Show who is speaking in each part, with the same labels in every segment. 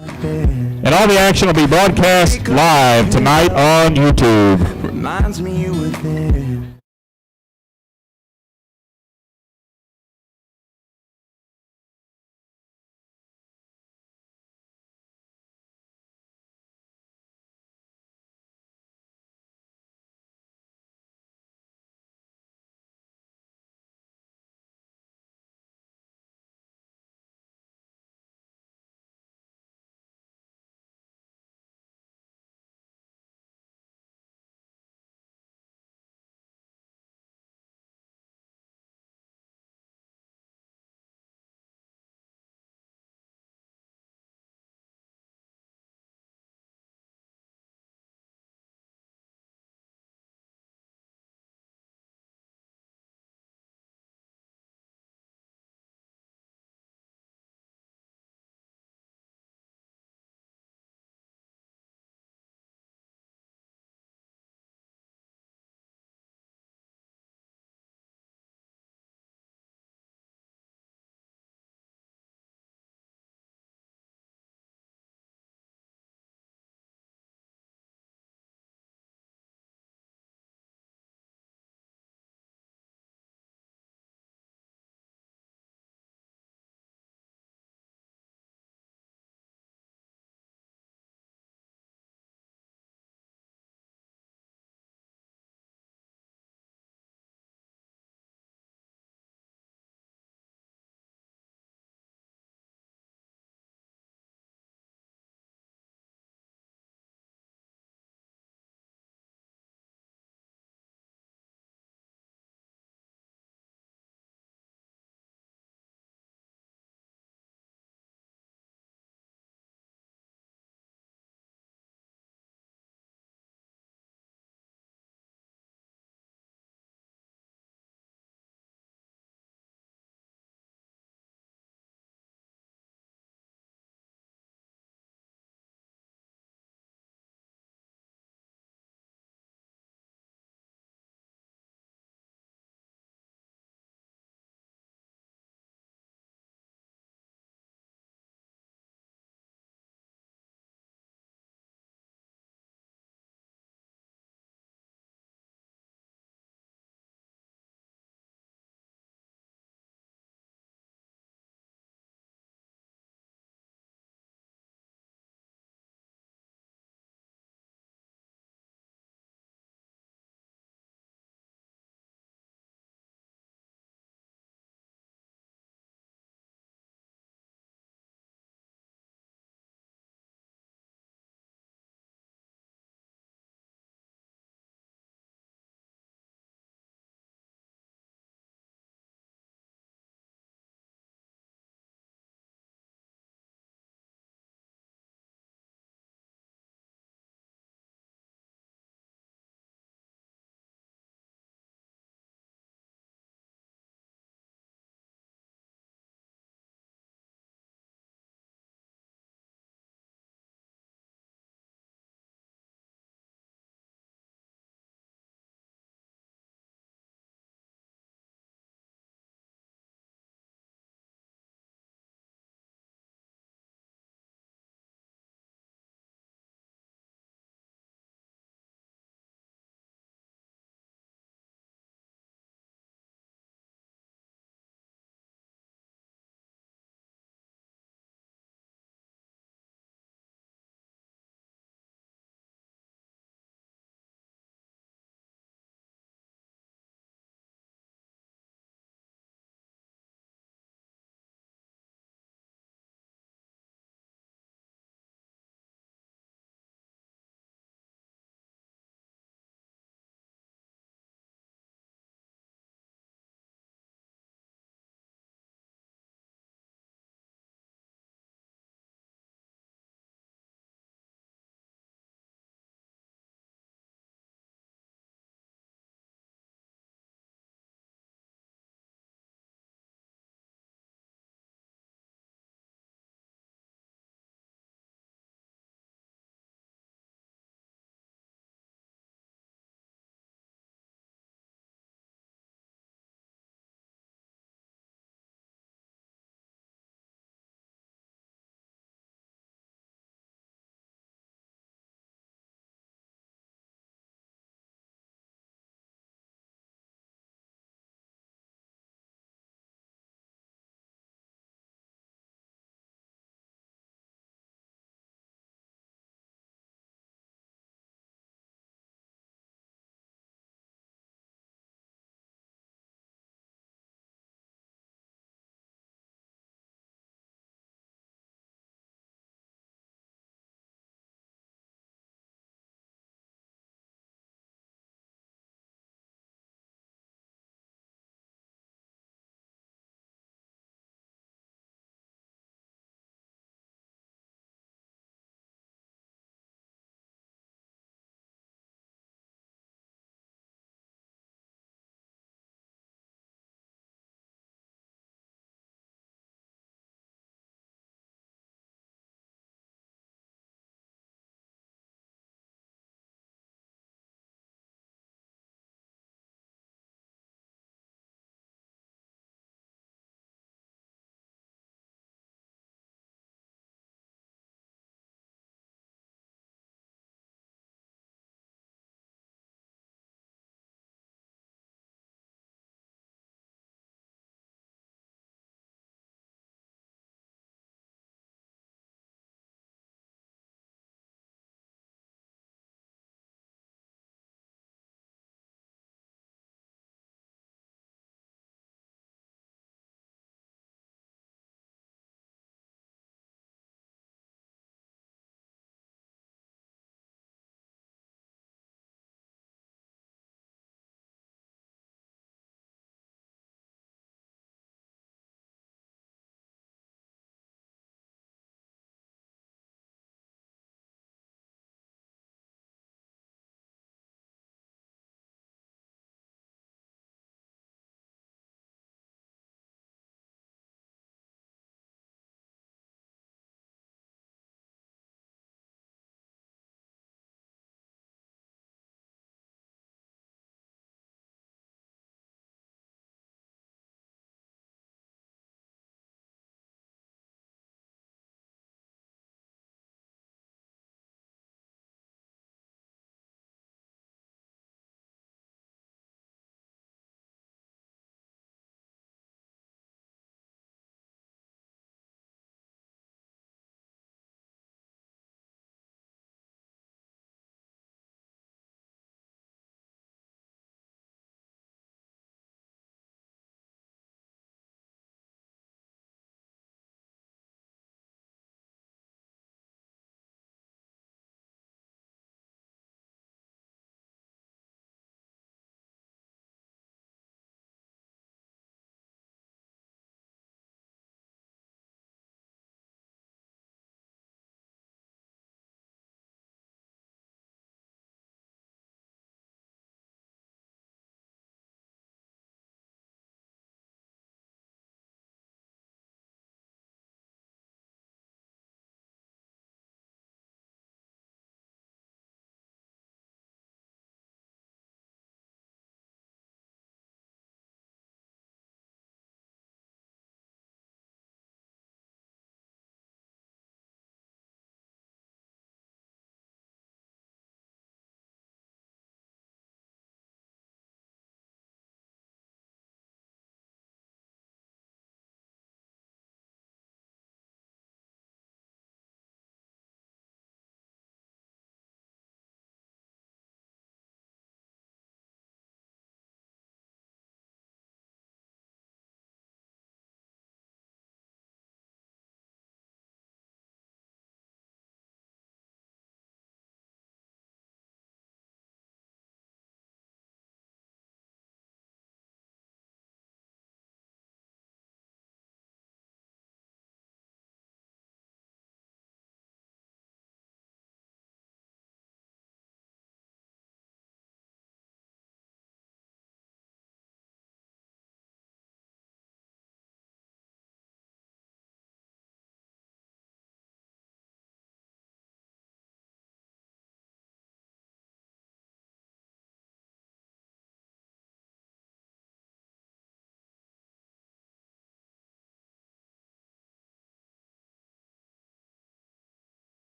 Speaker 1: And all the action will be broadcast live tonight on YouTube.
Speaker 2: Reminds me you were there.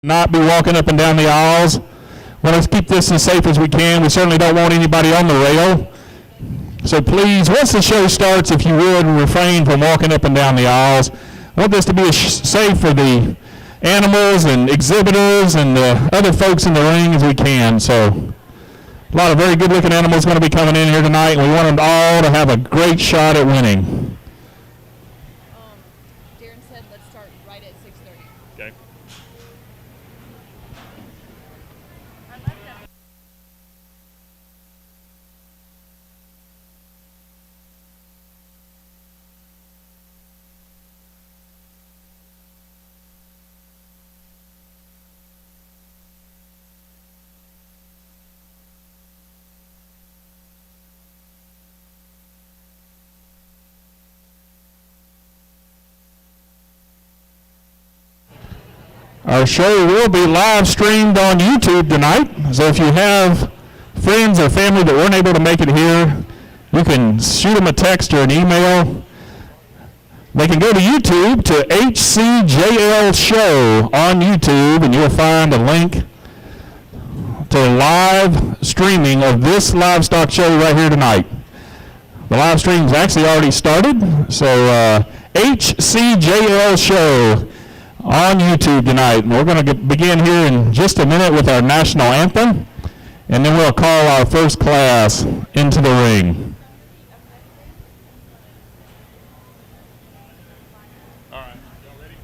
Speaker 1: Not be walking up and down the aisles. Well, let's keep this as safe as we can. We certainly don't want anybody on the rail. So please, once the show starts, if you would, refrain from walking up and down the aisles. I want this to be as safe for the animals and exhibitors and the other folks in the ring as we can. So a lot of very good-looking animals going to be coming in here tonight, and we want them all to have a great shot at winning.
Speaker 3: Darren said let's start right at 6:30.
Speaker 1: Okay. Our show will be live streamed on YouTube tonight, so if you have friends or family that weren't able to make it here, you can shoot them a text or an email. They can go to YouTube to HCJL Show on YouTube, and you'll find a link to live streaming of this Livestock show right here tonight. The live stream's actually already started, so HCJL Show on YouTube tonight. And we're going to begin here in just a minute with our national anthem, and then we'll call our first class into the ring. All right, y'all ready?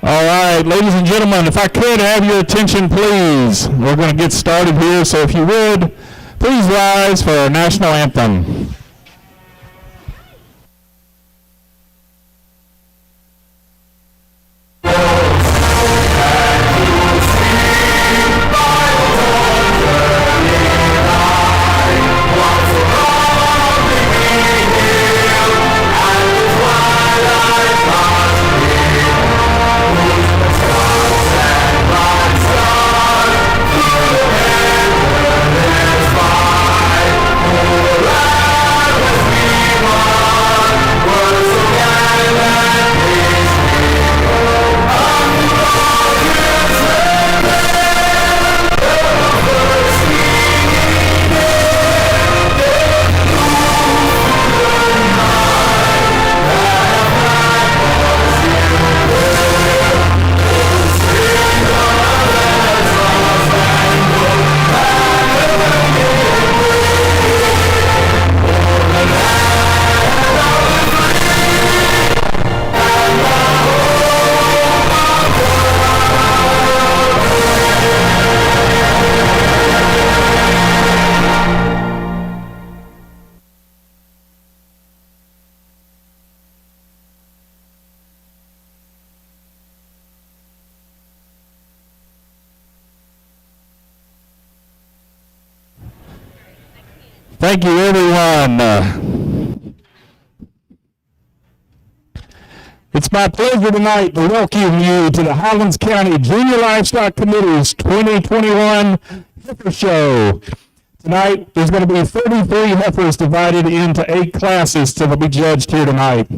Speaker 1: All right, ladies and gentlemen, if I could have your attention, please. We're going to get started here, so if you would, please rise for our national anthem. Thank you, everyone. It's my pleasure tonight to welcome you to the Highlands County Junior Livestock Committee's 2021 Heifer Show. Tonight, there's going to be 33 heifers divided into 8 classes to be judged here tonight.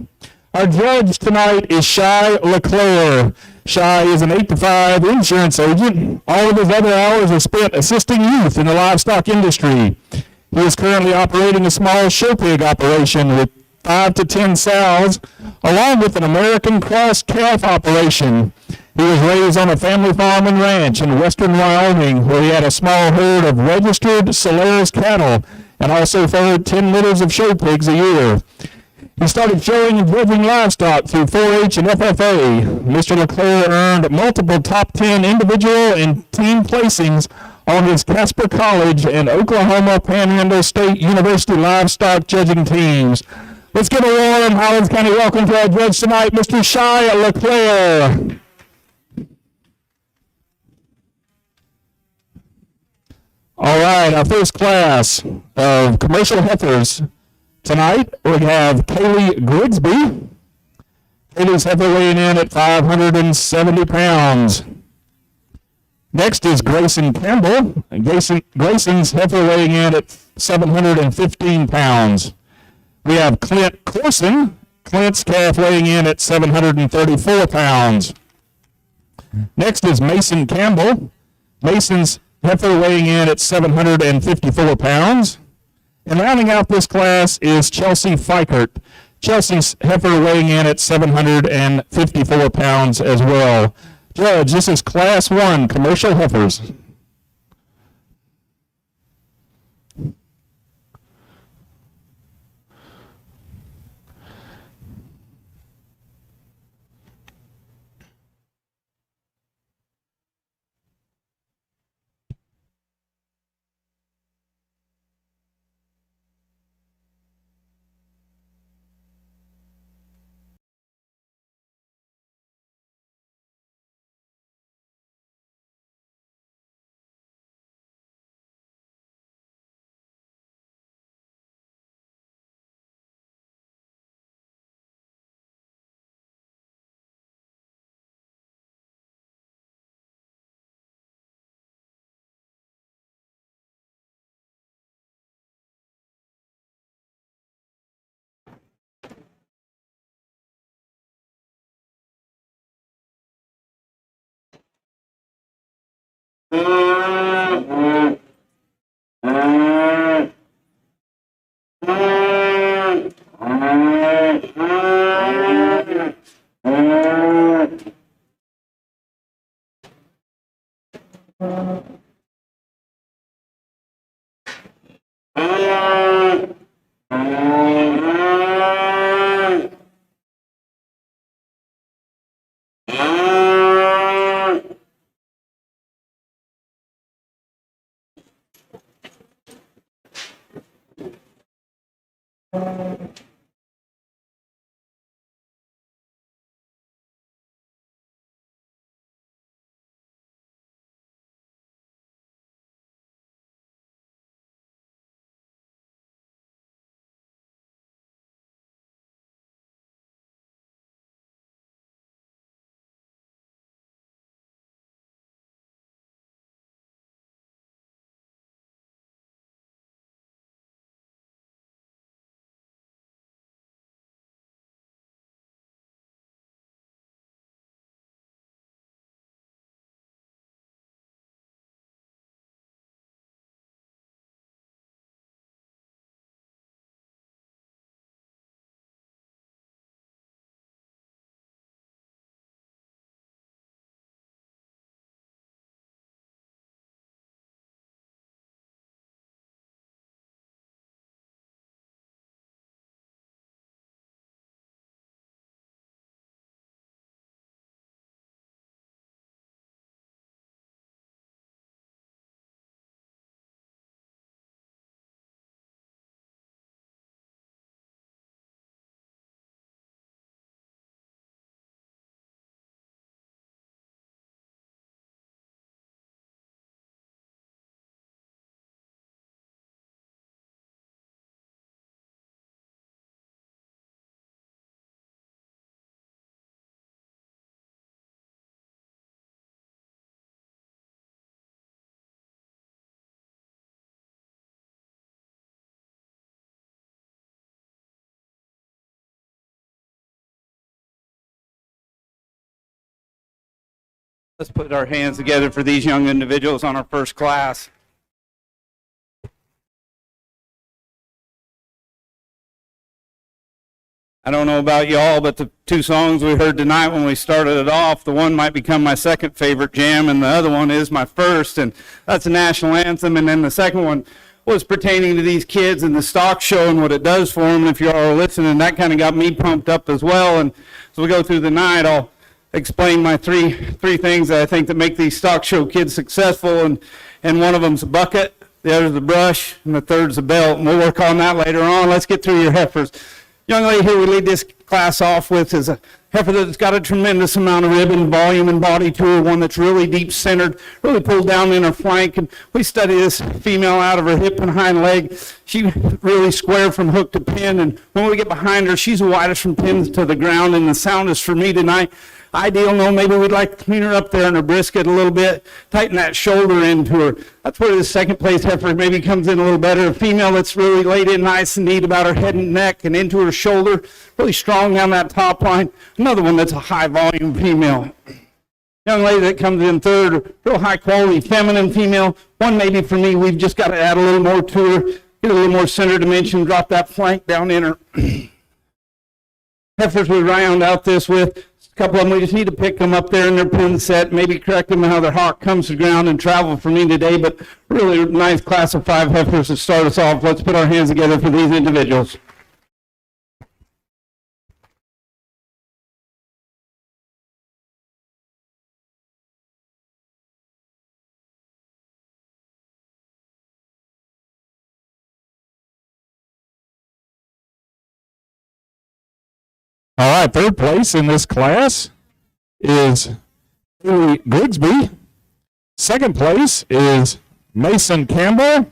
Speaker 1: Our judge tonight is Shy LeClaire. Shy is an 8-to-5 insurance agent. All of his other hours are spent assisting youth in the livestock industry. He is currently operating a small show pig operation with 5 to 10 sows, along with an American cross calf operation. He was raised on a family farm and ranch in western Wyoming, where he had a small herd of registered Solaris cattle and also fed 10 litters of show pigs a year. He started showing and judging livestock through 4-H and FFA. Mr. LeClaire earned multiple top 10 individual and team placings on his Casper College and Oklahoma Panhandle State University livestock judging teams. Let's give a warm Highlands County welcome to our judge tonight, Mr. Shai LeClaire. All right, our first class of commercial heifers tonight, we have Kaylee Grigsby. Kaylee's heifer weighing in at 570 pounds. Next is Grayson Campbell. Grayson's heifer weighing in at 715 pounds. We have Clint Corson. Clint's calf weighing in at 734 pounds. Next is Mason Campbell. Mason's heifer weighing in at 754 pounds. And rounding out this class is Chelsea Fikert. Chelsea's heifer weighing in at 754 pounds as well. Judge, this is Class 1 commercial heifers.
Speaker 4: Let's put our hands together for these young individuals on our first class. I don't know about y'all, but the two songs we heard tonight when we started it off, the one might become my second favorite jam, and the other one is my first, and that's the national anthem. And then the second one was pertaining to these kids and the stock show and what it does for them. And if you all are listening, that kind of got me pumped up as well. And as we go through the night, I'll explain my three things that I think that make these stock show kids successful. And one of them's a bucket, the other's the brush, and the third's a belt. And we'll work on that later on. Let's get through your heifers. Young lady here we lead this class off with is a heifer that's got a tremendous amount of ribbon, volume, and body to her, one that's really deep centered, really pulled down in her flank. And we study this female out of her hip and hind leg. She really square from hook to pin. And when we get behind her, she's the widest from pins to the ground. And the soundest for me tonight, ideal, no, maybe we'd like to clean her up there in her brisket a little bit, tighten that shoulder into her. That's where the second place heifer maybe comes in a little better. A female that's really laid in nice and neat about her head and neck and into her shoulder, really strong down that top line. Another one that's a high volume female. Young lady that comes in third, real high quality feminine female. One maybe for me, we've just got to add a little more to her, get a little more center dimension, drop that flank down in her. Heifers we round out this with. A couple of them, we just need to pick them up there in their pin set, maybe correct them how their hawk comes to the ground and travel for me today, but really nice class of 5 heifers to start us off. Let's put our hands together for these individuals.
Speaker 1: All right, third place in this class is Haley Grigsby. Second place is Mason Campbell.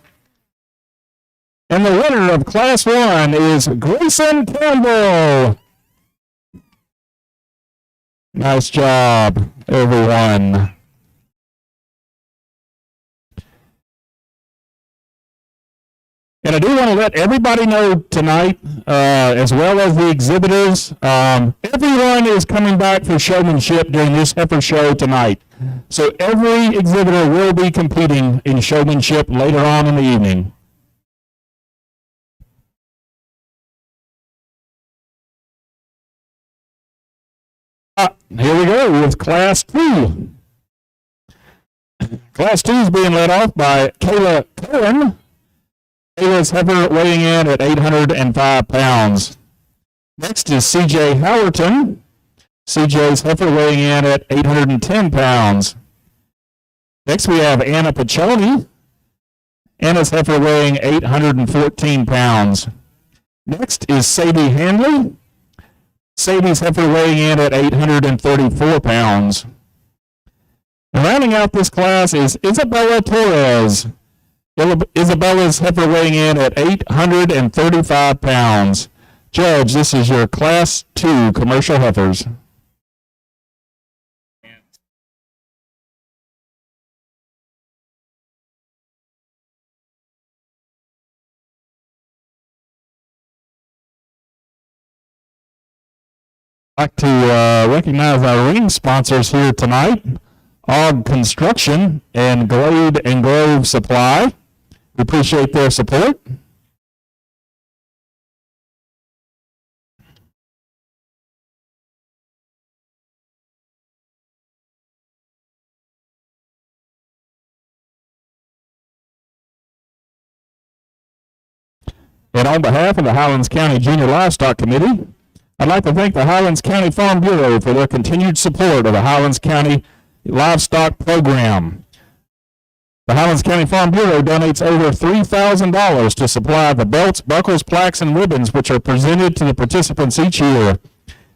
Speaker 1: And the winner of Class 1 is Grayson Campbell. Nice job, everyone. And I do want to let everybody know tonight, as well as the exhibitors, everyone is coming back for showmanship during this heifer show tonight. So every exhibitor will be competing in showmanship later on in the evening. Here we go with Class 2. Class 2 is being led off by Kayla Cohen. Kayla's heifer weighing in at 805 pounds. Next is CJ Howerton. CJ's heifer weighing in at 810 pounds. Next we have Anna Piccioni. Anna's heifer weighing 814 pounds. Next is Sadie Handley. Sadie's heifer weighing in at 834 pounds. And rounding out this class is Isabella Torres. Isabella's heifer weighing in at 835 pounds. Judge, this is your Class 2 commercial heifers. I'd like to recognize our ring sponsors here tonight, Og Construction and Glade and Grove Supply. We appreciate their support. And on behalf of the Highlands County Junior Livestock Committee, I'd like to thank the Highlands County Farm Bureau for their continued support of the Highlands County Livestock Program. The Highlands County Farm Bureau donates over $3,000 to supply the belts, buckles, plaques, and ribbons which are presented to the participants each year.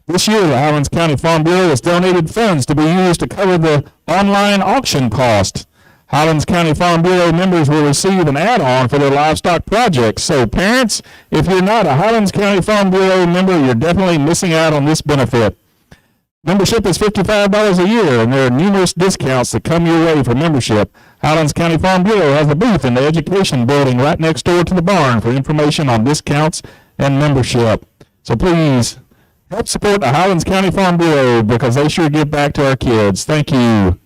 Speaker 1: This year, the Highlands County Farm Bureau has donated funds to be used to cover the online auction cost. Highlands County Farm Bureau members will receive an add-on for their livestock projects. So parents, if you're not a Highlands County Farm Bureau member, you're definitely missing out on this benefit. Membership is $55 a year, and there are numerous discounts that come your way for membership. Highlands County Farm Bureau has a booth in the education building right next door to the barn for information on discounts and membership. So please help support the Highlands County Farm Bureau because they sure give back to our kids. Thank you.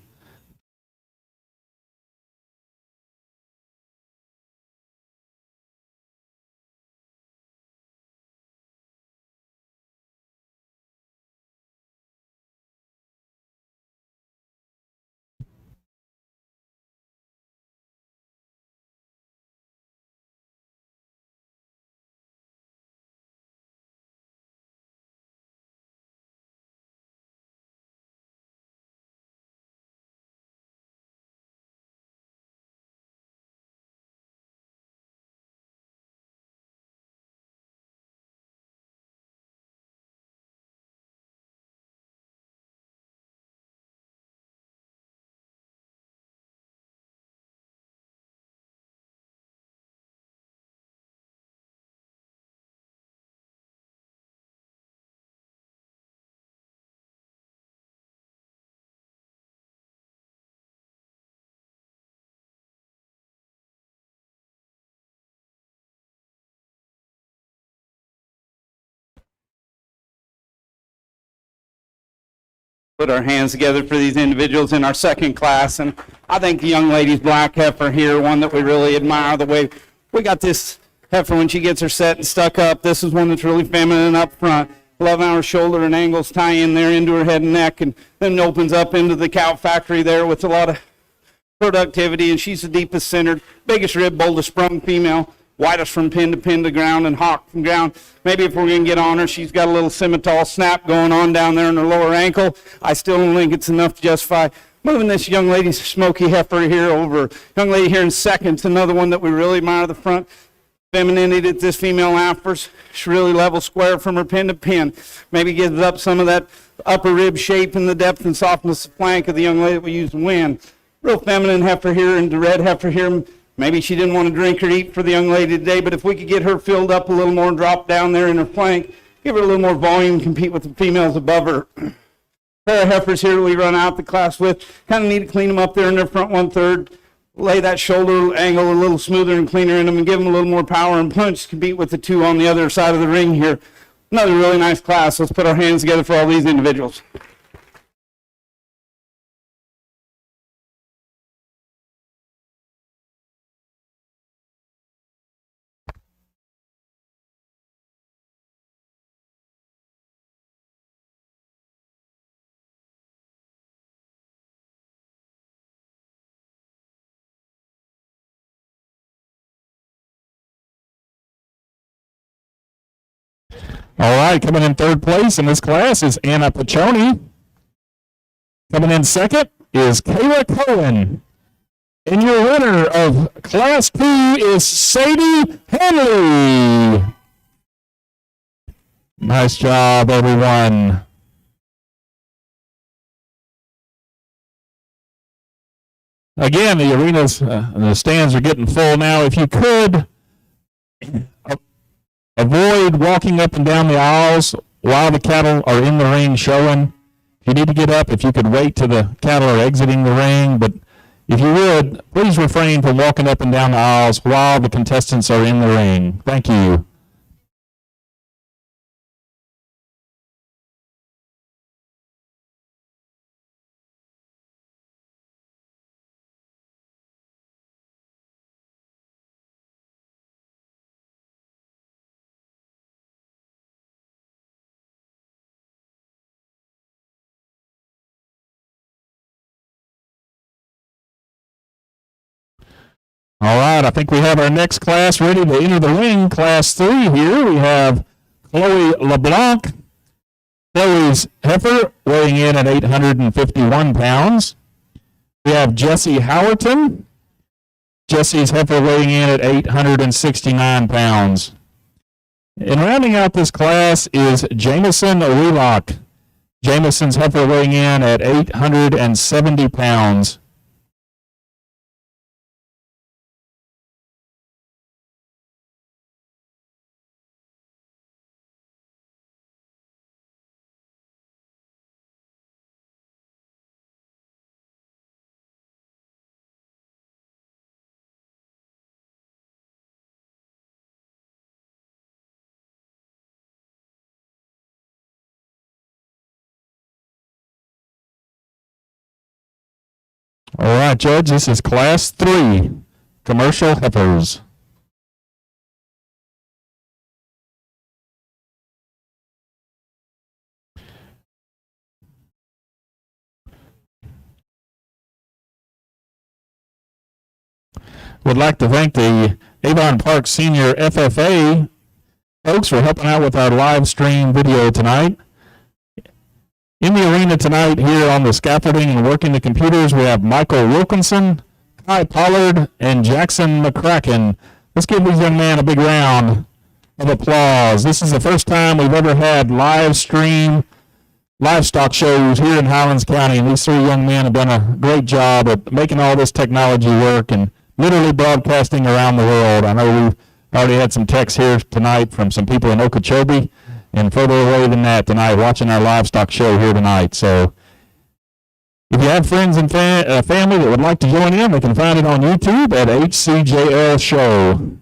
Speaker 4: put our hands together for these individuals in our second class. And I think the young lady's black heifer here, one that we really admire the way we got this heifer when she gets her set and stuck up. This is one that's really feminine up front. 11-hour shoulder and angles tie in there into her head and neck, and then opens up into the cow factory there with a lot of productivity. And she's the deepest centered, biggest rib, boldest sprung female, widest from pin to ground and hawk from ground. Maybe if we're going to get on her, she's got a little scimitar snap going on down there in her lower ankle. I still don't think it's enough to justify moving this young lady's smoky heifer here over. Young lady here in second. It's another one that we really admire the front femininity that this female offers. She's really level square from her pin to pin. Maybe gives up some of that upper rib shape and the depth and softness of flank of the young lady that we used to win. Real feminine heifer here and the red heifer here. Maybe she didn't want to drink or eat for the young lady today, but if we could get her filled up a little more and drop down there in her flank, give her a little more volume, compete with the females above her. Pair of heifers here we run out the class with. Kind of need to clean them up there in their front 1/3. Lay that shoulder angle a little smoother and cleaner in them and give them a little more power and punch to compete with the two on the other side of the ring here. Another really nice class. Let's put our hands together for all these individuals.
Speaker 1: All right, coming in third place in this class is Anna Piccioni. Coming in second is Kayla Cohen. And your winner of Class 2 is Sadie Henley. Nice job, everyone. Again, the arenas and the stands are getting full now. If you could, avoid walking up and down the aisles while the cattle are in the ring showing. If you need to get up, if you could wait till the cattle are exiting the ring. But if you would, please refrain from walking up and down the aisles while the contestants are in the ring. Thank you. All right, I think we have our next class ready to enter the ring. Class 3 here. We have Chloe LeBlanc. Chloe's heifer weighing in at 851 pounds. We have Jessie Howerton. Jessie's heifer weighing in at 869 pounds. And rounding out this class is Jameson Wheelock. Jameson's heifer weighing in at 870 pounds. All right, Judge, this is Class 3, commercial heifers. Would like to thank the Avon Park Senior FFA folks for helping out with our live stream video tonight. In the arena tonight here on the scaffolding and working the computers, we have Michael Wilkinson, Kai Pollard, and Jackson McCracken. Let's give these young men a big round of applause. This is the first time we've ever had live stream livestock shows here in Highlands County, and these three young men have done a great job at making all this technology work and literally broadcasting around the world. I know we've already had some texts here tonight from some people in Okeechobee and further away than that tonight watching our livestock show here tonight. So if you have friends and family that would like to join in, they can find it on YouTube at HCJL Show.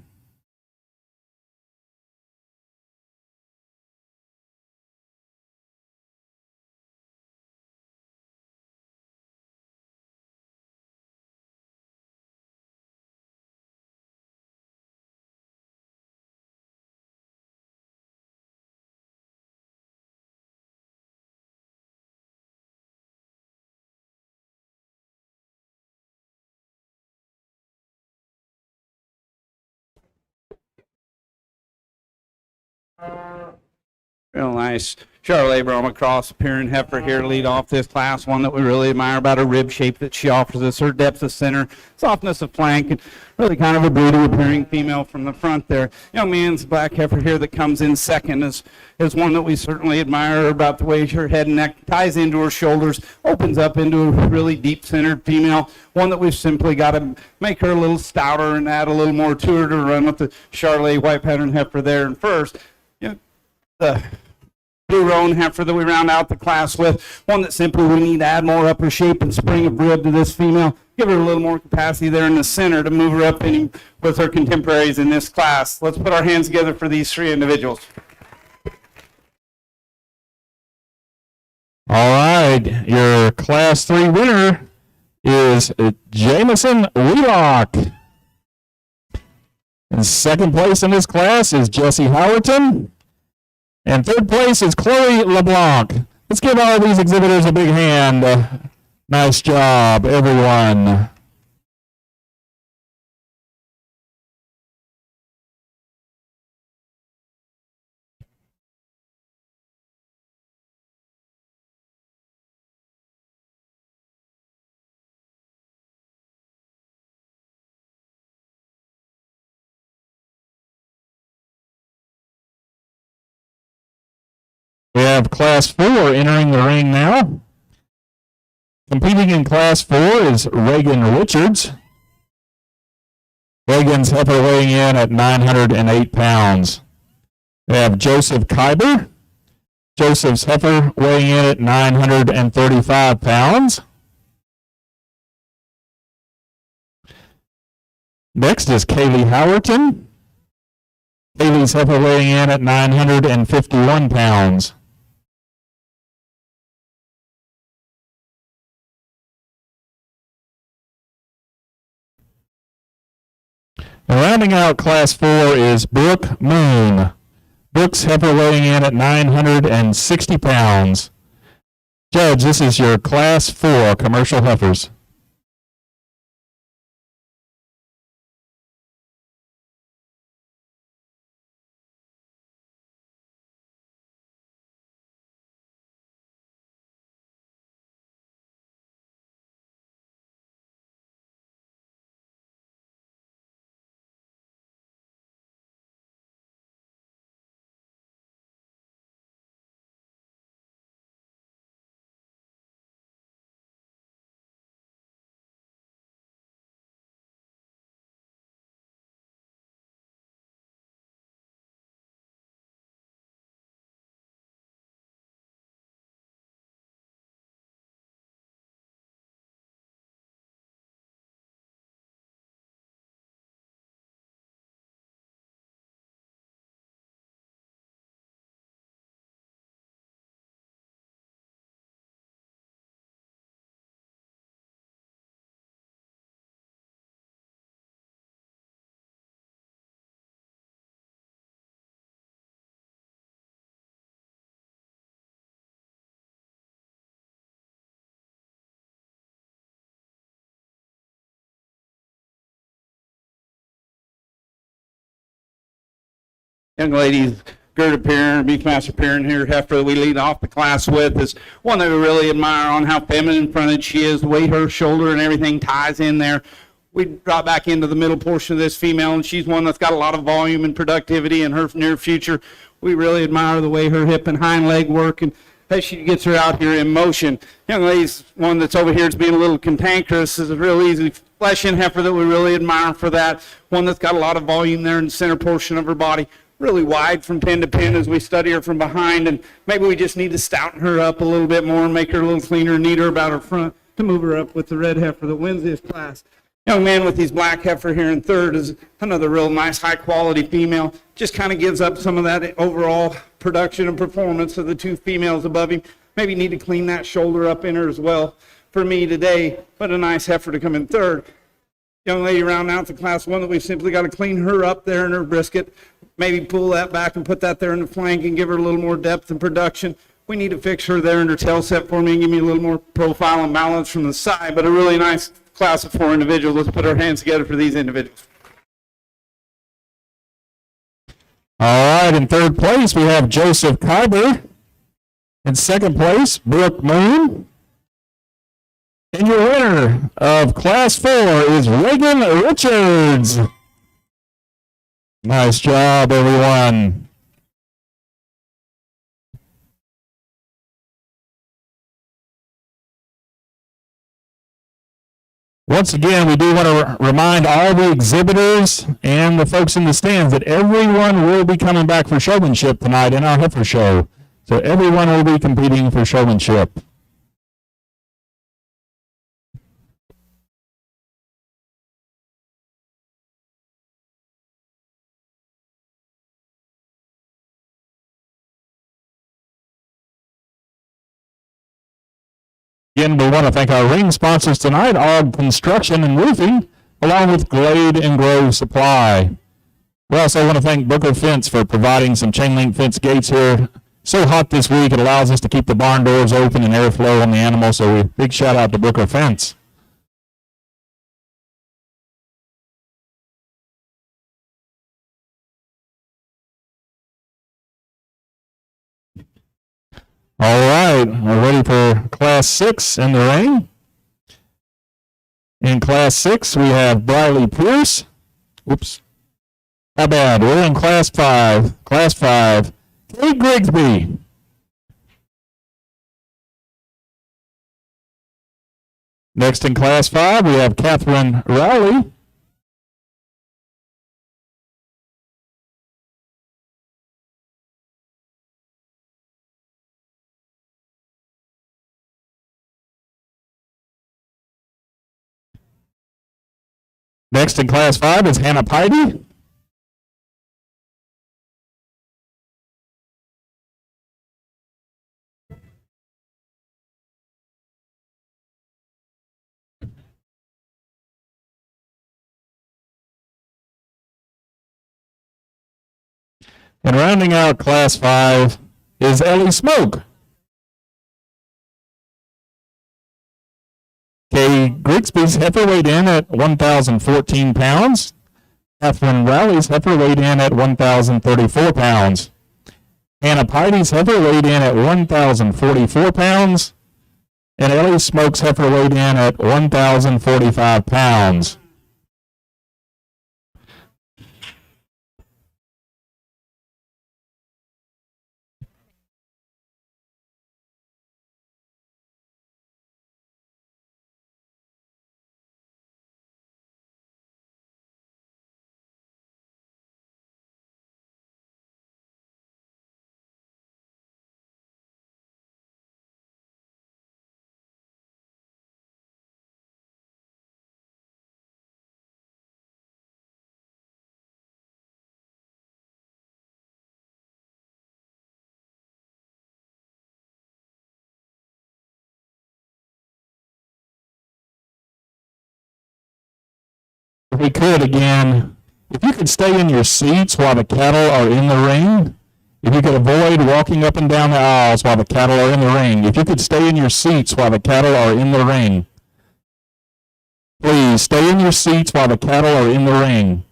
Speaker 4: Real nice Charolais Brahma cross appearing heifer here to lead off this class. One that we really admire about her rib shape that she offers us, her depth of center, softness of flank, and really kind of a broody appearing female from the front there. Young man's black heifer here that comes in second is one that we certainly admire about the way her head and neck ties into her shoulders, opens up into a really deep centered female. One that we've simply got to make her a little stouter and add a little more to her to run with the Charolais white pattern heifer there in first. The blue roan heifer that we round out the class with, one that simply we need to add more upper shape and spring of rib to this female, give her a little more capacity there in the center to move her up in with her contemporaries in this class. Let's put our hands together for these three individuals.
Speaker 1: All right, your Class 3 winner is Jamison Wheelock. In second place in this class is Jesse Howerton. And third place is Chloe LeBlanc. Let's give all these exhibitors a big hand. Nice job, everyone. We have Class 4 entering the ring now. Competing in Class 4 is Reagan Richards. Reagan's heifer weighing in at 908 pounds. We have Joseph Kyber. Joseph's heifer weighing in at 935 pounds. Next is Kaylee Howerton. Kaylee's heifer weighing in at 951 pounds. And rounding out Class 4 is Brooke Moon. Brooke's heifer weighing in at 960 pounds. Judge, this is your Class 4 commercial heifers.
Speaker 4: Young ladies, gird appearing, Beefmaster appearing here, heifer that we lead off the class with is one that we really admire on how feminine fronted she is, the way her shoulder and everything ties in there. We drop back into the middle portion of this female, and she's one that's got a lot of volume and productivity in her near future. We really admire the way her hip and hind leg work, and as she gets her out here in motion. Young lady's one that's over here is being a little cantankerous, is a real easy flesh-in heifer that we really admire for that. One that's got a lot of volume there in the center portion of her body. Really wide from pin to pin as we study her from behind, and maybe we just need to stouten her up a little bit more and make her a little cleaner and neater about her front to move her up with the red heifer that wins this class. Young man with these black heifer here in third is another real nice high quality female. Just kind of gives up some of that overall production and performance of the two females above him. Maybe need to clean that shoulder up in her as well for me today, but a nice heifer to come in third. Young lady rounding out the class 1 that we've simply got to clean her up there in her brisket. Maybe pull that back and put that there in the flank and give her a little more depth and production. We need to fix her there in her tail set for me and give me a little more profile and balance from the side, but a really nice class of 4 individuals. Let's put our hands together for these individuals.
Speaker 1: All right, in third place, we have Joseph Kyber. In second place, Brooke Moon. And your winner of Class 4 is Reagan Richards. Nice job, everyone. Once again, we do want to remind all the exhibitors and the folks in the stands that everyone will be coming back for showmanship tonight in our heifer show. So everyone will be competing for showmanship. Again, we want to thank our ring sponsors tonight, Og Construction and Roofing, along with Glade and Grove Supply. We also want to thank Booker Fence for providing some chain link fence gates here. So hot this week, it allows us to keep the barn doors open and airflow on the animal, so big shout out to Booker Fence. All right, we're ready for Class 6 in the ring. In Class 6, we have Briley Pierce. Oops. How bad? We're in Class 5. Class 5. Kate Grigsby. Next in Class 5, we have Catherine Rowley. Next in Class 5 is Hannah Pidy. And rounding out Class 5 is Ellie Smoke. Kay Grigsby's heifer weighed in at 1,014 pounds. Catherine Rowley's heifer weighed in at 1,034 pounds. Hannah Pidy's heifer weighed in at 1,044 pounds. And Ellie Smoke's heifer weighed in at 1,045 pounds. If we could again, if you could stay in your seats while the cattle are in the ring, if you could avoid walking up and down the aisles while the cattle are in the ring, if you could stay in your seats while the cattle are in the ring, please stay in your seats while the cattle are in the ring.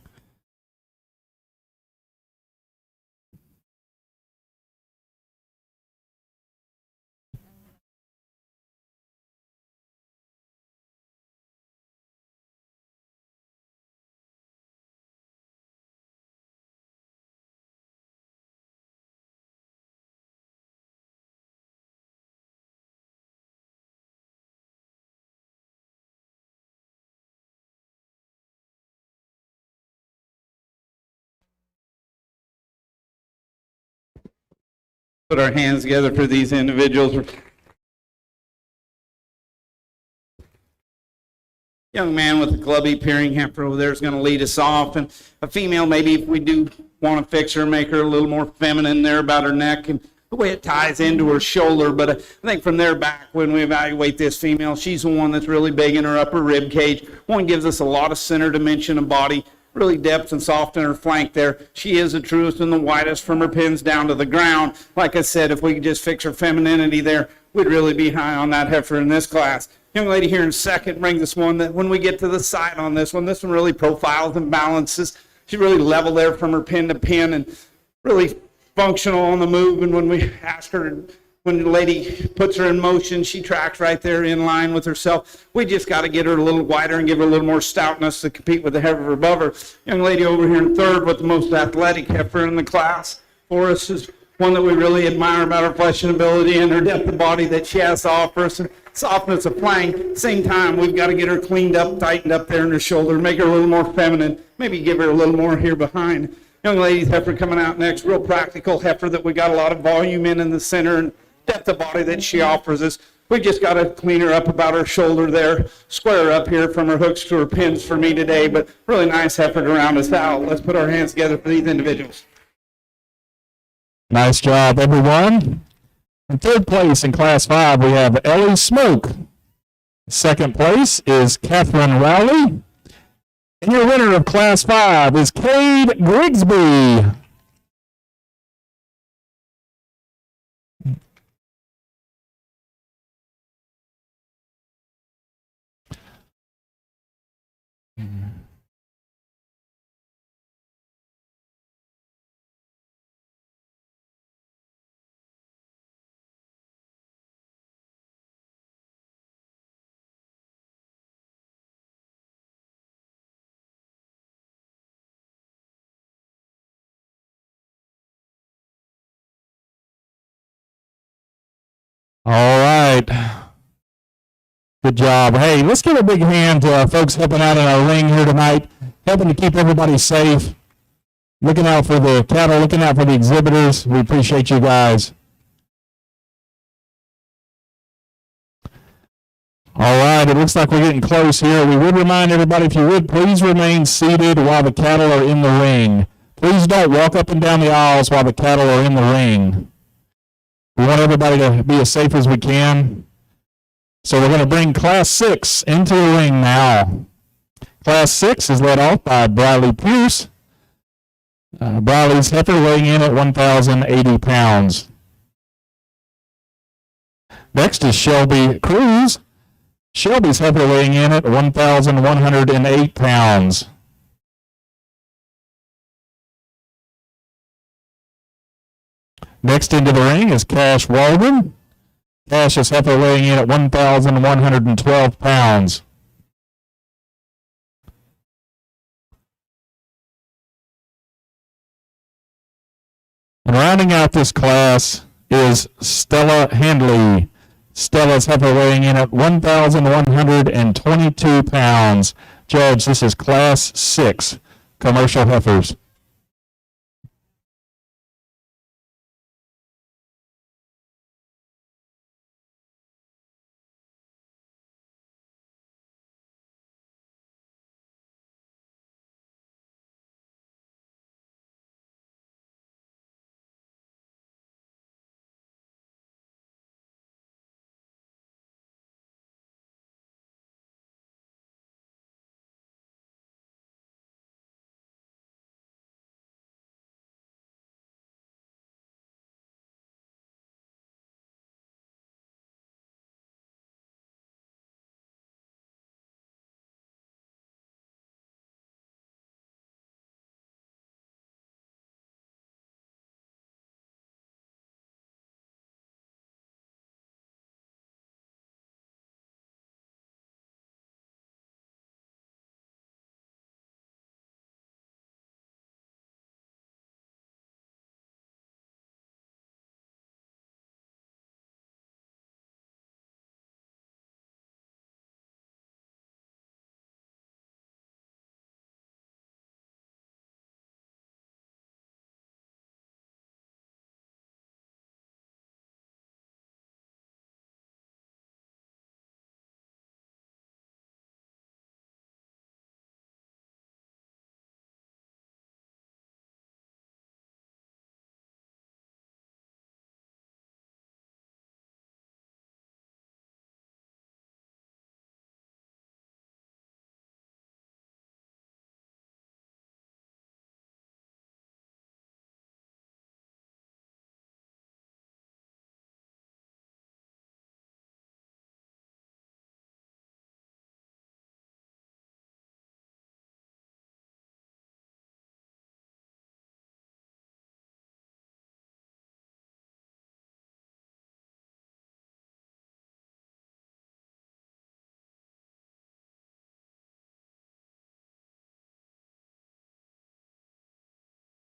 Speaker 4: Put our hands together for these individuals. Young man with a clubby peering heifer over there is going to lead us off, and a female, maybe if we do want to fix her, make her a little more feminine there about her neck and the way it ties into her shoulder. But I think from there back, when we evaluate this female, she's the one that's really big in her upper rib cage. One gives us a lot of center dimension of body, really depth and soft in her flank there. She is the truest and the widest from her pins down to the ground. Like I said, if we could just fix her femininity there, we'd really be high on that heifer in this class. Young lady here in second brings us one that when we get to the side on this one really profiles and balances. She's really level there from her pin to pin and really functional on the move, and when we ask her, when the lady puts her in motion, she tracks right there in line with herself. We just got to get her a little wider and give her a little more stoutness to compete with the heifer above her. Young lady over here in third with the most athletic heifer in the class for us is one that we really admire about her fleshing ability and her depth of body that she has to offer us, and softness of flank. Same time, we've got to get her cleaned up, tightened up there in her shoulder, make her a little more feminine, maybe give her a little more here behind. Young lady's heifer coming out next, real practical heifer that we got a lot of volume in the center, and depth of body that she offers us. We just got to clean her up about her shoulder there, square her up here from her hooks to her pins for me today, but really nice heifer to round us out. Let's put our hands together for these individuals.
Speaker 1: Nice job, everyone. In third place in Class 5, we have Ellie Smoke. Second place is Catherine Rowley. And your winner of Class 5 is Cade Grigsby. All right. Good job. Hey, let's give a big hand to our folks helping out in our ring here tonight, helping to keep everybody safe, looking out for the cattle, looking out for the exhibitors. We appreciate you guys. All right, it looks like we're getting close here. We would remind everybody, if you would, please remain seated while the cattle are in the ring. Please don't walk up and down the aisles while the cattle are in the ring. We want everybody to be as safe as we can. So we're going to bring Class 6 into the ring now. Class 6 is led off by Briley Pierce. Briley's heifer weighing in at 1,080 pounds. Next is Shelby Cruz. Shelby's heifer weighing in at 1,108 pounds. Next into the ring is Cash Walden. Cash's heifer weighing in at 1,112 pounds. And rounding out this class is Stella Handley. Stella's heifer weighing in at 1,122 pounds. Judge, this is Class 6 commercial heifers.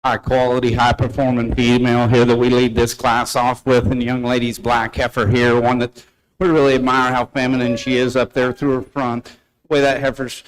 Speaker 4: high quality, high performing female here that we lead this class off with, and the young lady's black heifer here, one that we really admire how feminine she is up there through her front. The way that heifer's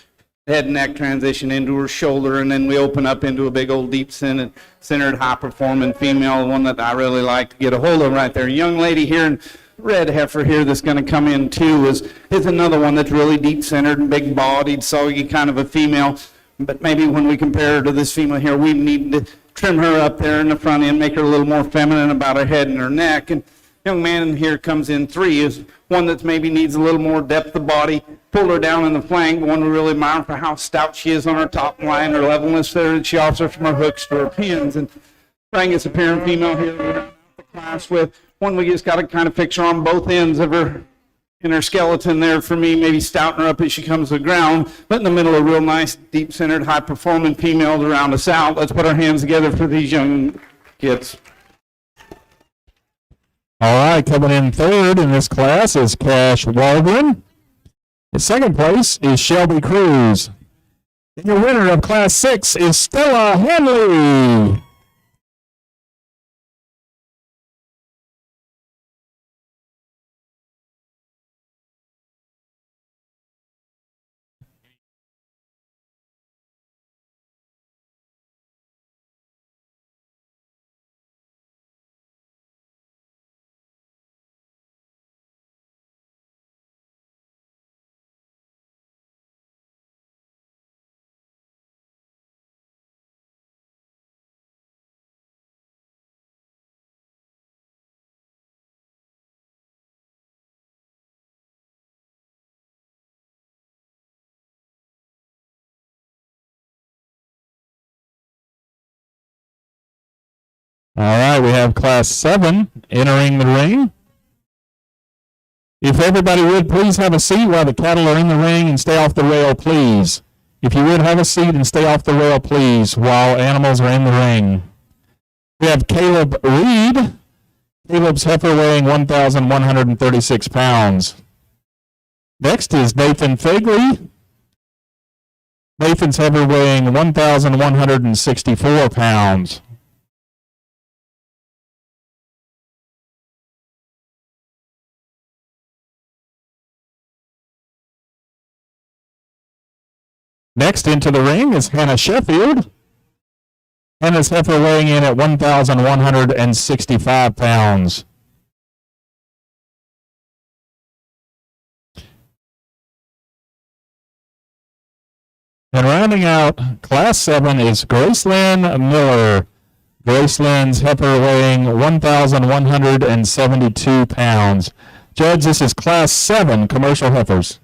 Speaker 4: head and neck transition into her shoulder, and then we open up into a big old deep centered high performing female, one that I really like to get a hold of right there. A young lady here in red heifer here that's going to come in too is another one that's really deep centered and big bodied, soggy kind of a female. But maybe when we compare her to this female here, we need to trim her up there in the front end, make her a little more feminine about her head and her neck. And young man here comes in 3 is one that maybe needs a little more depth of body. Pull her down in the flank, one we really admire for how stout she is on her top line, her levelness there that she offers from her hooks to her pins. And strongest appearing female here we're out the class with, one we just got to kind of fix her on both ends of her, in her skeleton there for me, maybe stouten her up as she comes to the ground, but in the middle a real nice, deep-centered, high-performing female to round us out. Let's put our hands together for these young kids.
Speaker 1: All right, coming in third in this class is Cash Waldron. In second place is Shelby Cruz. And your winner of Class 6 is Stella Hanley. All right, we have Class 7 entering the ring. If everybody would please have a seat while the cattle are in the ring and stay off the rail, please. If you would have a seat and stay off the rail, please, while animals are in the ring. We have Caleb Reed. Caleb's heifer weighing 1,136 pounds. Next is Nathan Fagley. Nathan's heifer weighing 1,164 pounds. Next into the ring is Hannah Sheffield. Hannah's heifer weighing in at 1,165 pounds. And rounding out Class 7 is Gracelyn Miller. Gracelyn's heifer weighing 1,172 pounds. Judge, this is Class 7 commercial heifers.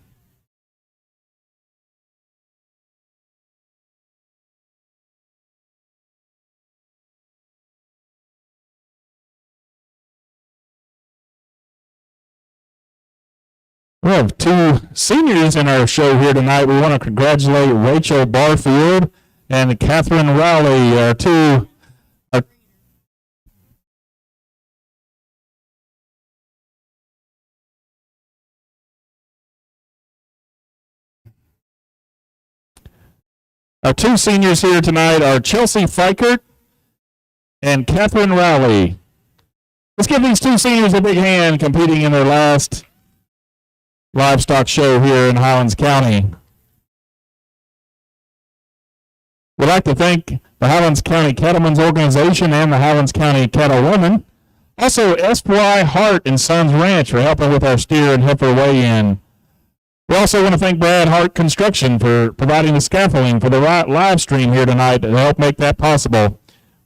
Speaker 1: We have two seniors in our show here tonight. We want to congratulate Rachel Barfield and Catherine Rowley, our two seniors here tonight are Chelsea Fikert and Catherine Rowley. Let's give these two seniors a big hand competing in their last livestock show here in Highlands County. We'd like to thank the Highlands County Cattlemen's Organization and the Highlands County Cattlewomen. Also, S.Y. Hart and Sons Ranch for helping with our steer and heifer weigh-in. We also want to thank Brad Hart Construction for providing the scaffolding for the live stream here tonight to help make that possible.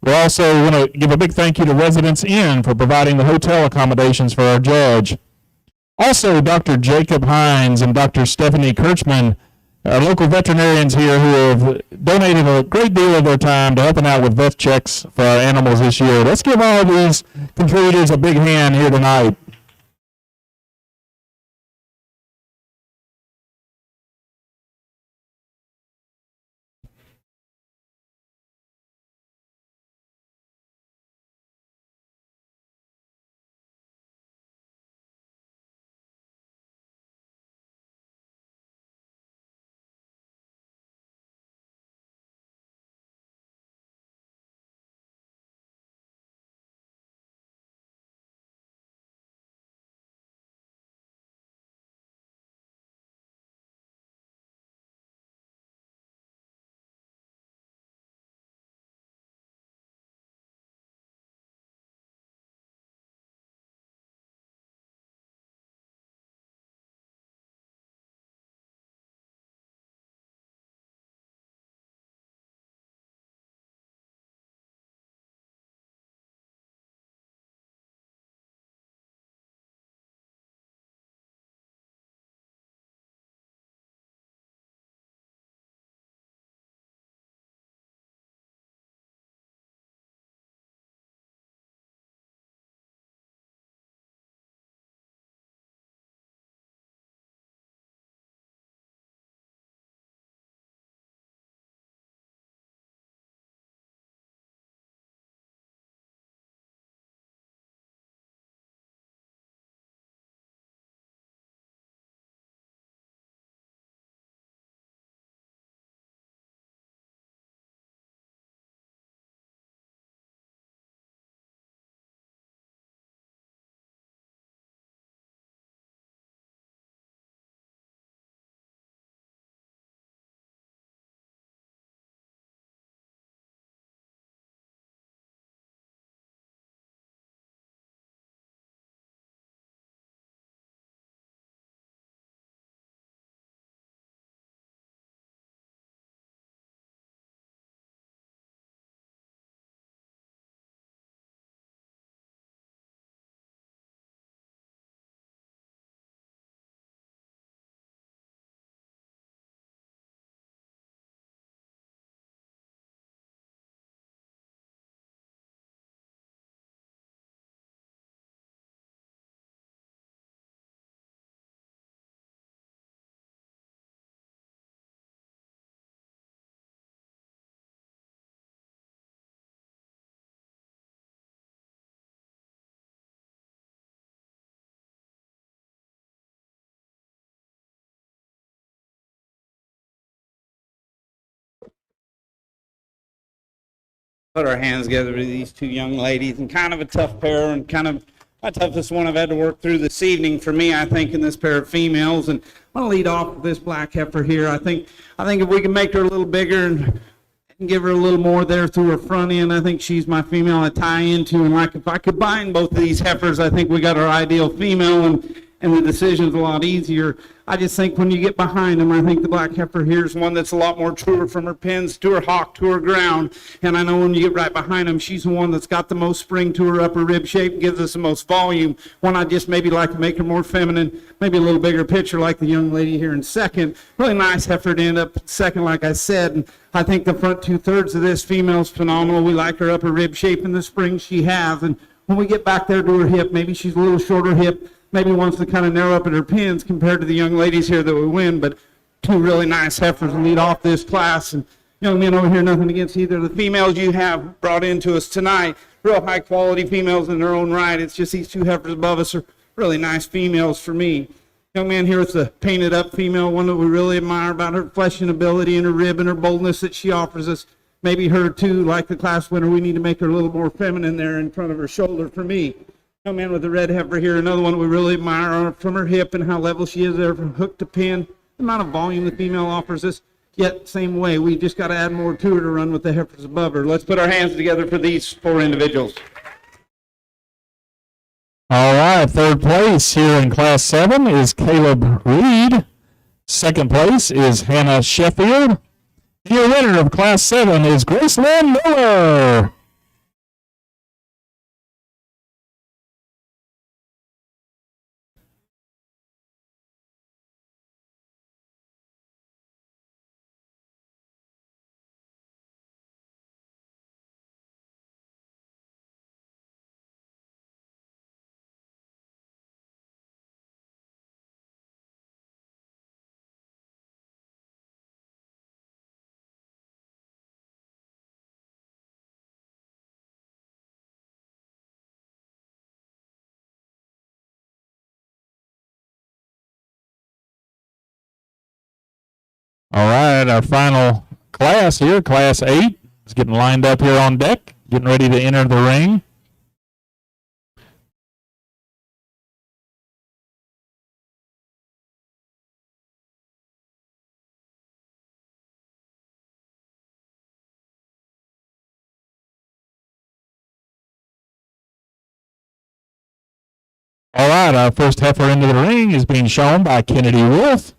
Speaker 1: We also want to give a big thank you to Residence Inn for providing the hotel accommodations for our judge. Also, Dr. Jacob Hines and Dr. Stephanie Kirchman, our local veterinarians here who have donated a great deal of their time to helping out with vet checks for our animals this year. Let's give all of these contributors a big hand here tonight.
Speaker 4: put our hands together with these two young ladies, and kind of a tough pair, and kind of my toughest one I've had to work through this evening for me, I think, in this pair of females. And I'm going to lead off with this black heifer here. I think if we can make her a little bigger and give her a little more there through her front end, I think she's my female I tie into. And like if I combine both of these heifers, I think we got our ideal female, and the decision's a lot easier. I just think when you get behind them, I think the black heifer here is one that's a lot more truer from her pins to her hock to her ground. And I know when you get right behind them, she's the one that's got the most spring to her upper rib shape, gives us the most volume. One I just maybe like to make her more feminine, maybe a little bigger picture like the young lady here in second. Really nice heifer to end up second, like I said. And I think the front 2/3 of this female's phenomenal. We like her upper rib shape and the spring she has. And when we get back there to her hip, maybe she's a little shorter hip, maybe wants to kind of narrow up at her pins compared to the young ladies here that we win, but two really nice heifers to lead off this class. And young men over here, nothing against either of the females you have brought into us tonight. Real high quality females in their own right. It's just these two heifers above us are really nice females for me. Young man here with the painted up female, one that we really admire about her fleshing ability and her rib and her boldness that she offers us. Maybe her too, like the class winner, we need to make her a little more feminine there in front of her shoulder for me. Young man with the red heifer here, another one we really admire from her hip and how level she is there from hook to pin. The amount of volume the female offers us, yet same way, we just got to add more to her to run with the heifers above her. Let's put our hands together for these four individuals.
Speaker 1: All right, third place here in Class 7 is Caleb Reed. Second place is Hannah Sheffield. Your winner of Class 7 is Gracelyn Miller. All right, our final class here, Class 8, is getting lined up here on deck, getting ready to enter the ring. All right, our first heifer into the ring is being shown by Kennedy Wolf.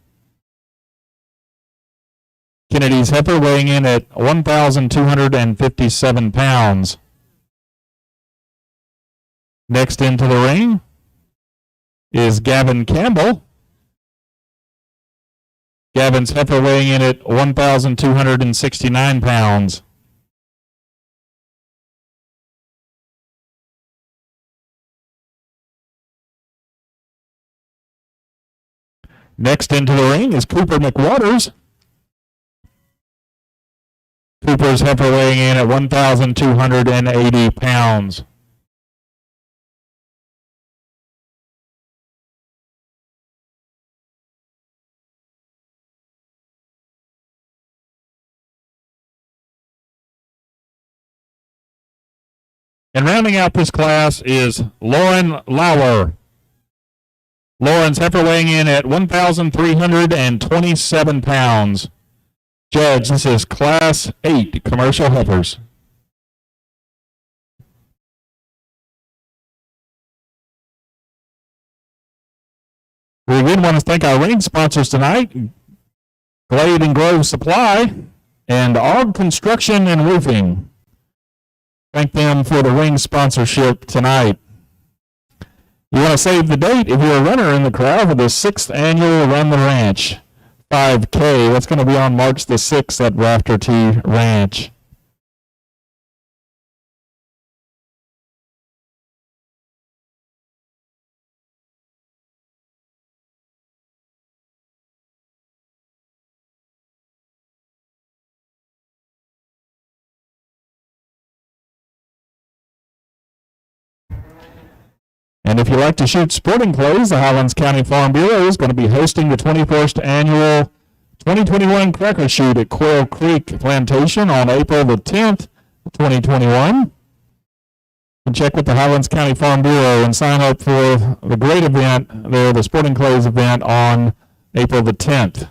Speaker 1: Kennedy's heifer weighing in at 1,257 pounds. Next into the ring is Gavin Campbell. Gavin's heifer weighing in at 1,269 pounds. Next into the ring is Cooper McWaters. Cooper's heifer weighing in at 1,280 pounds. And rounding out this class is Lauren Lauer. Lauren's heifer weighing in at 1,327 pounds. Judge, this is Class 8 commercial heifers. We again want to thank our ring sponsors tonight, Glade and Grove Supply and Og Construction and Roofing. Thank them for the ring sponsorship tonight. You want to save the date if you're a runner in the crowd for the 6th annual Run the Ranch 5K. That's going to be on March the 6th at Rafter T Ranch. And if you like to shoot sporting clays, the Highlands County Farm Bureau is going to be hosting the 21st annual 2021 Cracker Shoot at Quail Creek Plantation on April the 10th 2021. And check with the Highlands County Farm Bureau and sign up for the great event there, the Sporting Clays event on April the 10th.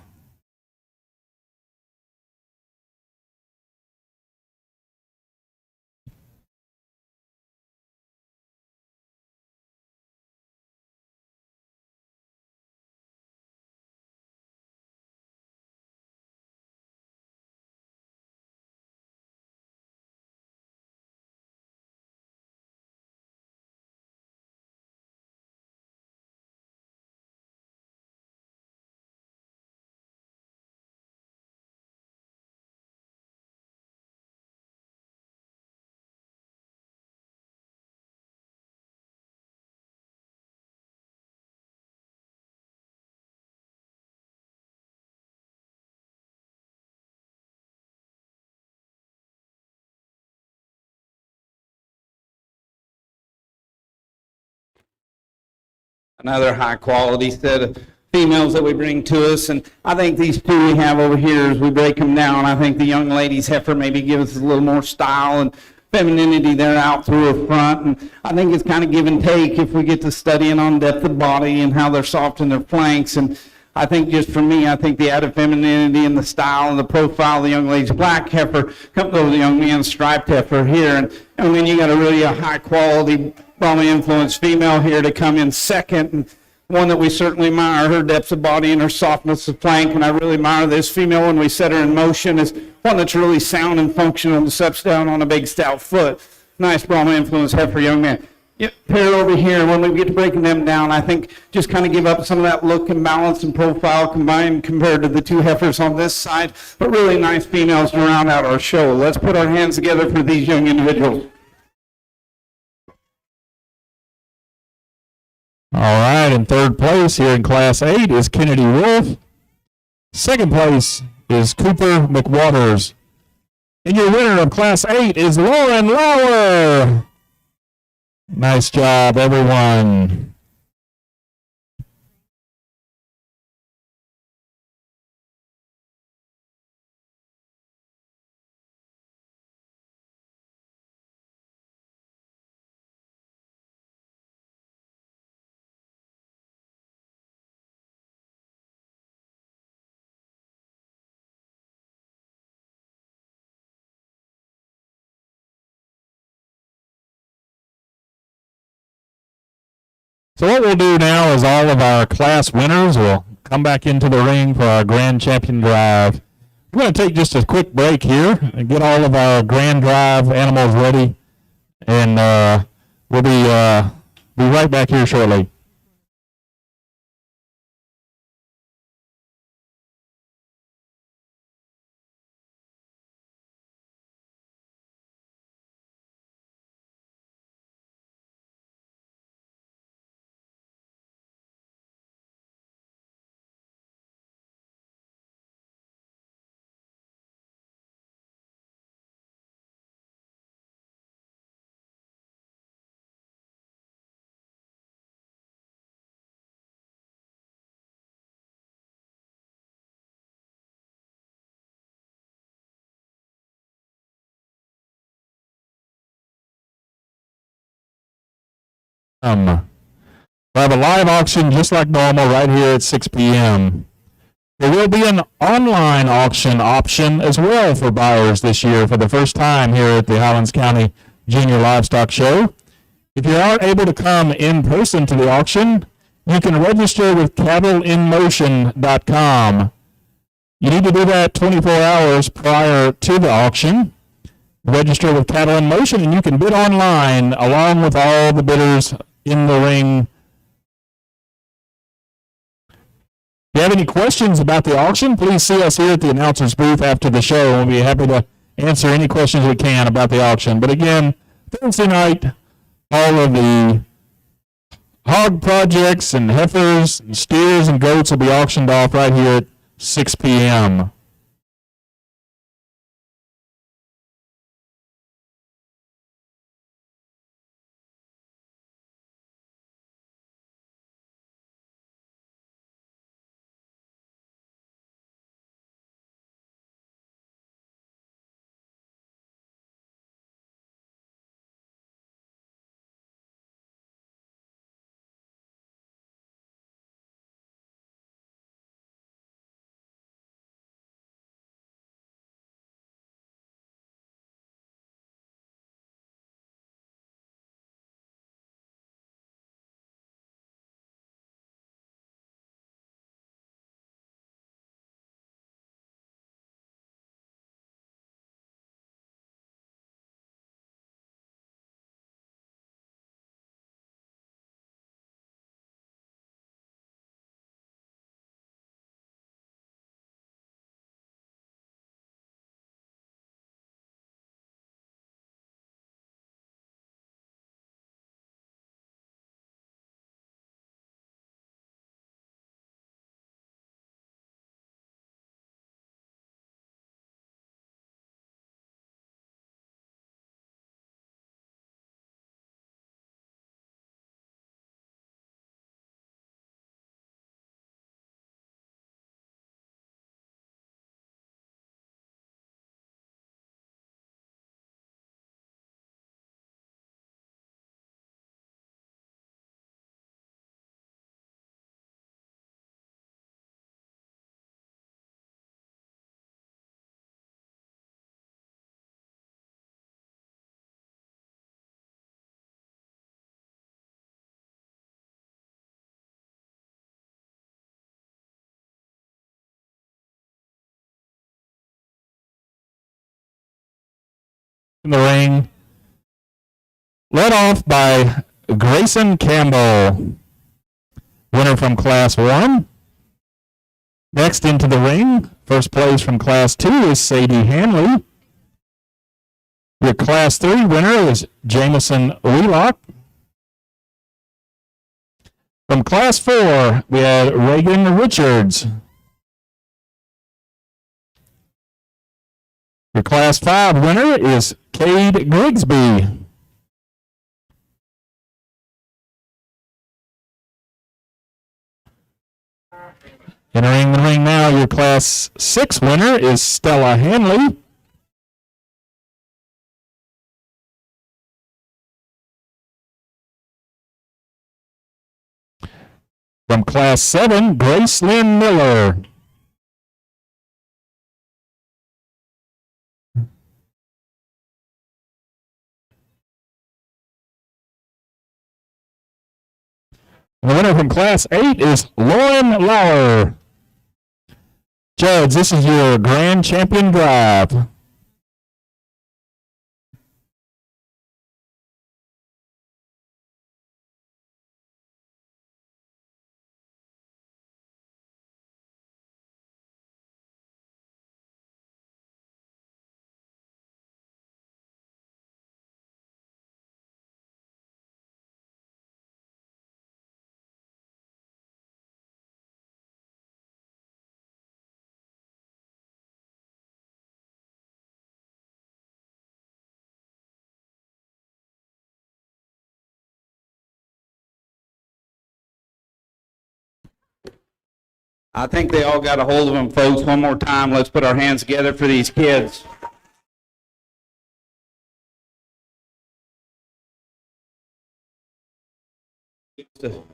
Speaker 4: Another high quality set of females that we bring to us. And I think these two we have over here, as we break them down, I think the young lady's heifer maybe gives us a little more style and femininity there out through her front. And I think it's kind of give and take if we get to studying on depth of body and how they're soft in their flanks. And I think just for me, I think the added femininity and the style and the profile of the young lady's black heifer comes over the young man's striped heifer here. And then you got a really high quality Brahma influenced female here to come in second, and one that we certainly admire, her depth of body and her softness of flank. And I really admire this female when we set her in motion is one that's really sound and functional and steps down on a big stout foot. Nice Brahma influenced heifer young man. Yep, pair over here, when we get to breaking them down, I think just kind of give up some of that look and balance and profile combined compared to the two heifers on this side, but really nice females to round out our show. Let's put our hands together for these young individuals.
Speaker 1: All right, in third place here in Class 8 is Kennedy Wolf. Second place is Cooper McWaters. And your winner of Class 8 is Lauren Lauer. Nice job, everyone. So what we'll do now is all of our class winners will come back into the ring for our Grand Champion Drive. We're going to take just a quick break here and get all of our Grand Drive animals ready, and we'll be right back here shortly. We'll have a live auction just like normal right here at 6 p.m. There will be an online auction option as well for buyers this year for the first time here at the Highlands County Junior Livestock Show. If you aren't able to come in person to the auction, you can register with cattleinmotion.com. You need to do that 24 hours prior to the auction. Register with Cattle in Motion, and you can bid online along with all the bidders in the ring. If you have any questions about the auction, please see us here at the announcer's booth after the show. We'll be happy to answer any questions we can about the auction. But again, Thursday night, all of the hog projects and heifers and steers and goats will be auctioned off right here at 6 p.m. in the ring. Led off by Grayson Campbell, winner from Class 1. Next into the ring, first place from Class 2 is Sadie Hanley. Your Class 3 winner is Jamison Wheelock. From Class 4, we had Reagan Richards. Your Class 5 winner is Cade Grigsby. Entering the ring now, your Class 6 winner is Stella Hanley. From Class 7, Grace Lynn Miller. The winner from Class 8 is Lauren Lauer. Judge, this is your grand champion drive.
Speaker 4: I think they all got a hold of them, folks. One more time, let's put our hands together for these kids.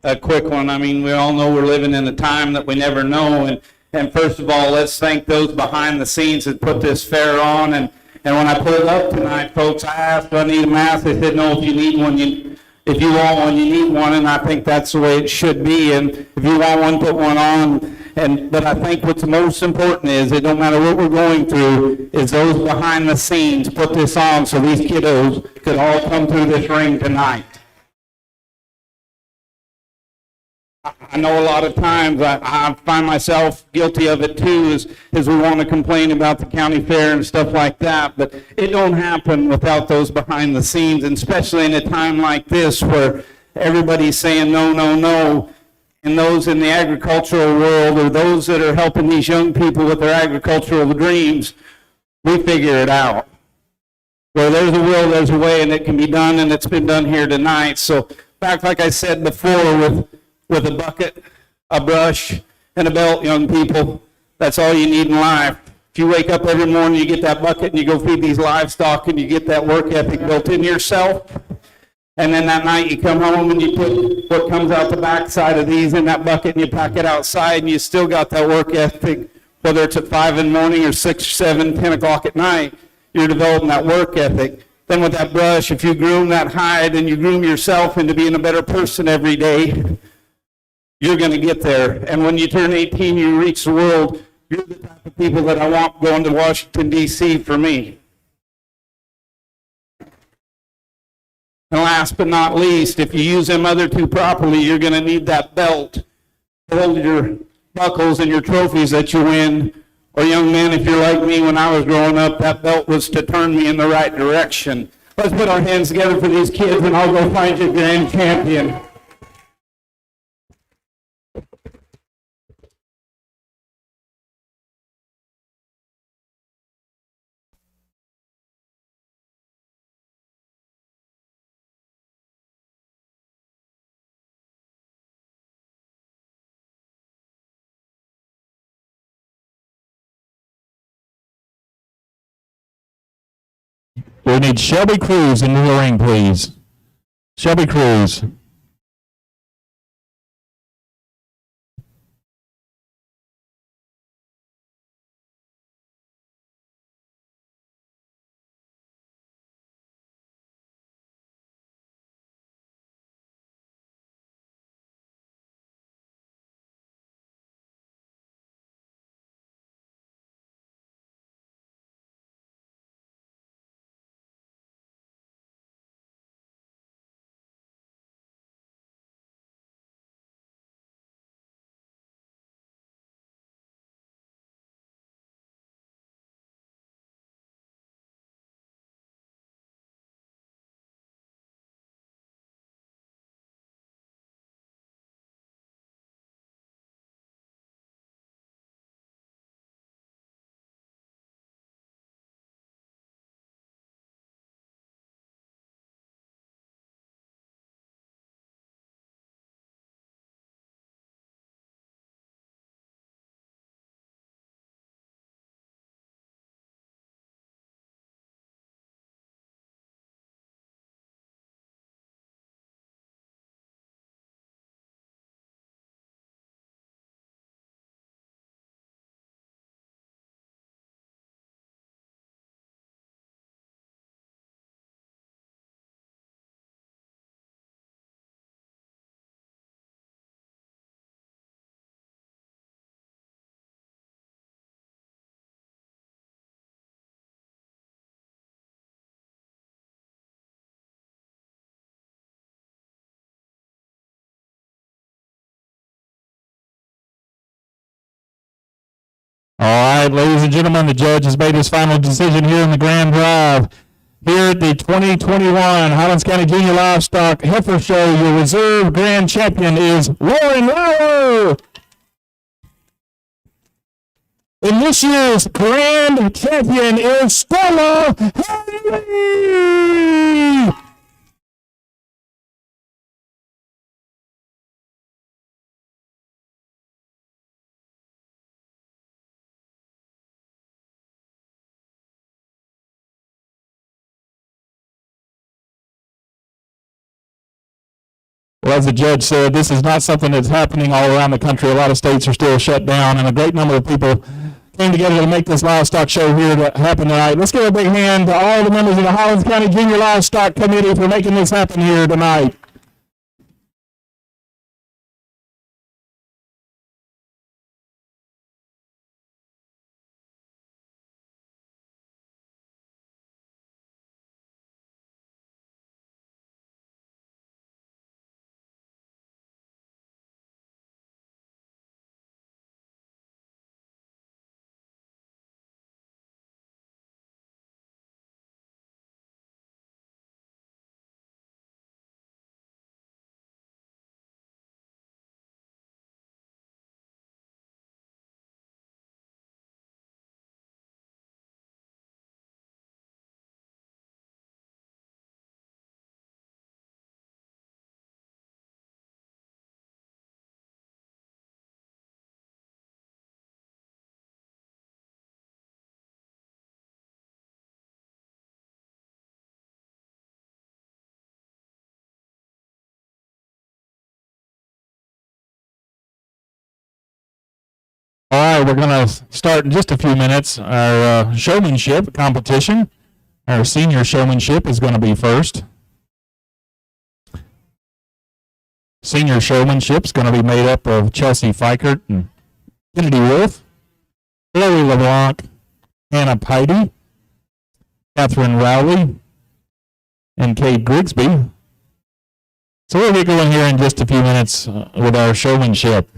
Speaker 4: A quick one. I mean, we all know we're living in a time that we never know. And first of all, let's thank those behind the scenes that put this fair on. And when I pulled up tonight, folks, I asked, do I need a mask? They said, no, if you need one, if you want one, you need one. And I think that's the way it should be. And if you want one, put one on. But I think what's most important is it don't matter what we're going through, is those behind the scenes put this on so these kiddos could all come through this ring tonight. I know a lot of times I find myself guilty of it too, is we want to complain about the county fair and stuff like that, but it don't happen without those behind the scenes, and especially in a time like this where everybody's saying no, no, no. And those in the agricultural world, or those that are helping these young people with their agricultural dreams, we figure it out. Where there's a will, there's a way, and it can be done, and it's been done here tonight. So, in fact, like I said before, with a bucket, a brush, and a belt, young people, that's all you need in life. If you wake up every morning, you get that bucket, and you go feed these livestock, and you get that work ethic built in yourself. And then that night you come home and you put what comes out the backside of these in that bucket and you pack it outside, and you still got that work ethic, whether it's at 5 in the morning or 6, 7, 10 o'clock at night, you're developing that work ethic. Then with that brush, if you groom that hide and you groom yourself into being a better person every day, you're going to get there. And when you turn 18, you reach the world, you're the type of people that I want going to Washington, D.C. for me. And last but not least, if you use them other two properly, you're going to need that belt to hold your buckles and your trophies that you win. Or young men, if you're like me, when I was growing up, that belt was to turn me in the right direction. Let's put our hands together for these kids, and I'll go find you grand champion.
Speaker 1: We need Shelby Cruz into the ring, please. Shelby Cruz. right, ladies and gentlemen, the judge has made his final decision here in the Grand Drive. Here at the 2021 Highlands County Junior Livestock Heifer Show, your reserve grand champion is Lauren Lauer. And this year's grand champion is Stella Henry. Well, as the judge said, this is not something that's happening all around the country. A lot of states are still shut down, and a great number of people came together to make this livestock show here to happen tonight. Let's give a big hand to all the members of the Highlands County Junior Livestock Committee for making this happen here tonight. All right, we're going to start in just a few minutes our showmanship competition. Our senior showmanship is going to be first. Senior showmanship is going to be made up of Chelsea Fikert and Kennedy Wolf, Chloe LeBlanc, Hannah Peide, Catherine Rowley, and Kate Grigsby. So we'll be going here in just a few minutes with our showmanship.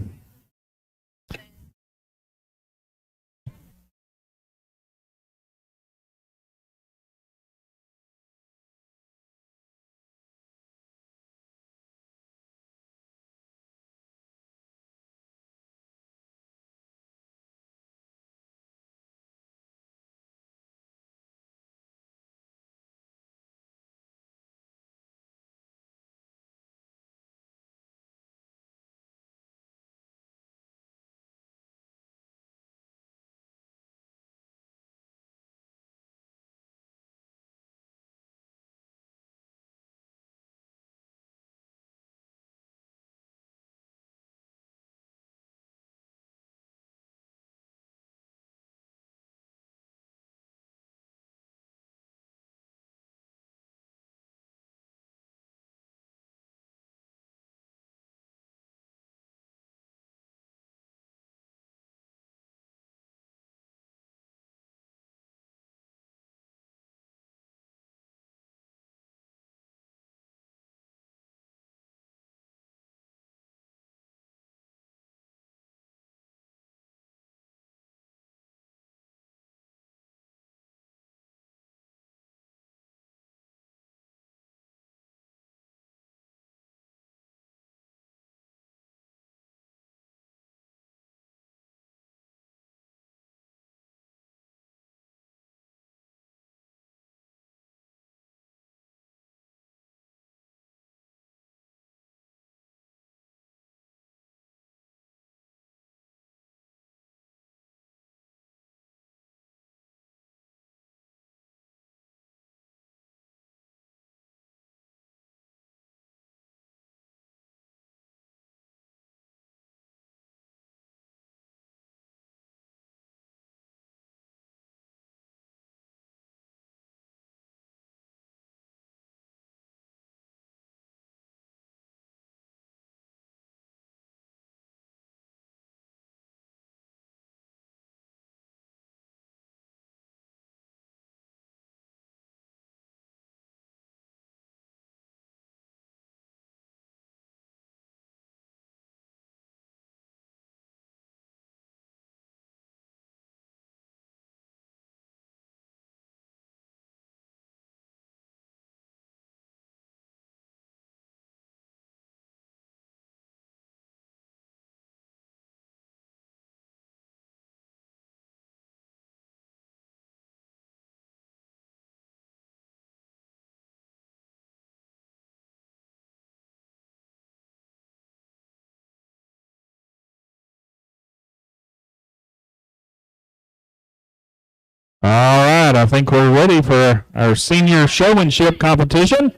Speaker 1: All right, I think we're ready for our senior showmanship competition.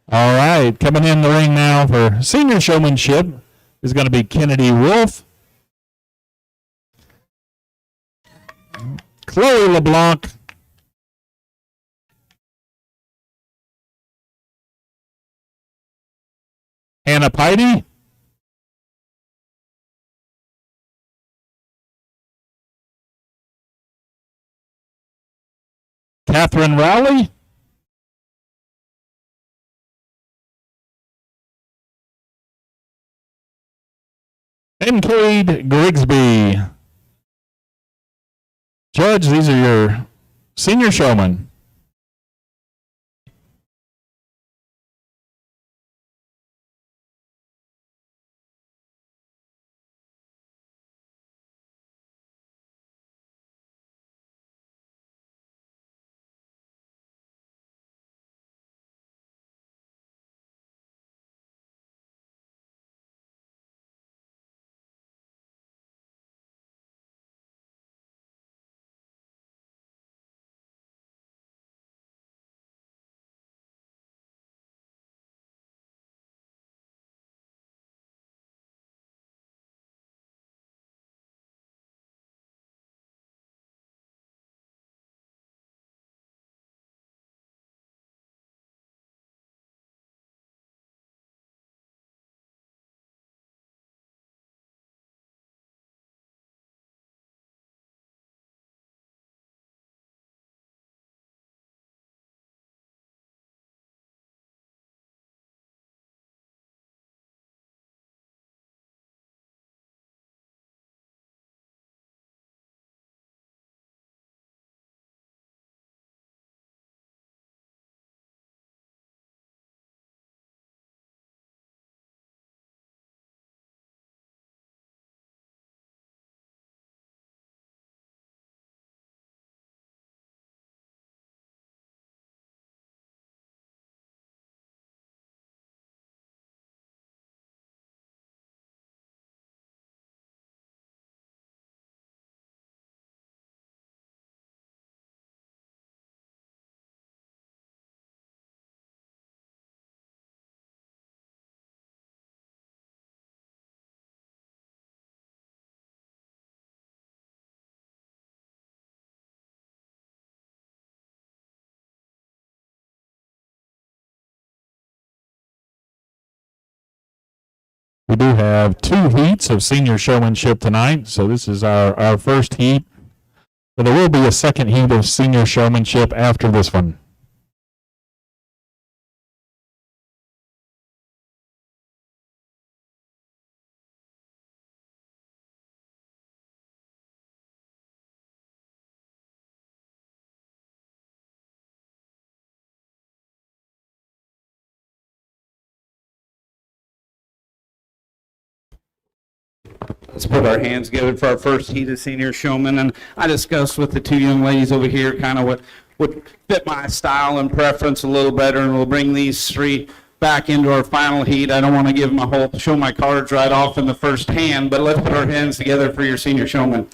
Speaker 1: All right, coming in the ring now for senior showmanship is going to be Kennedy Wolf, Chloe LeBlanc, Hannah Pidy, Catherine Rowley, and Cade Grigsby. Judge, these are your senior showmen. We do have 2 heats of senior showmanship tonight, so this is our first heat. But there will be a second heat of senior showmanship after this one.
Speaker 4: Let's put our hands together for our first heat of senior showman. And I discussed with the 2 young ladies over here kind of what would fit my style and preference a little better, and we'll bring these 3 back into our final heat. I don't want to give them a whole show my cards right off in the first hand, but let's put our hands together for your senior showman.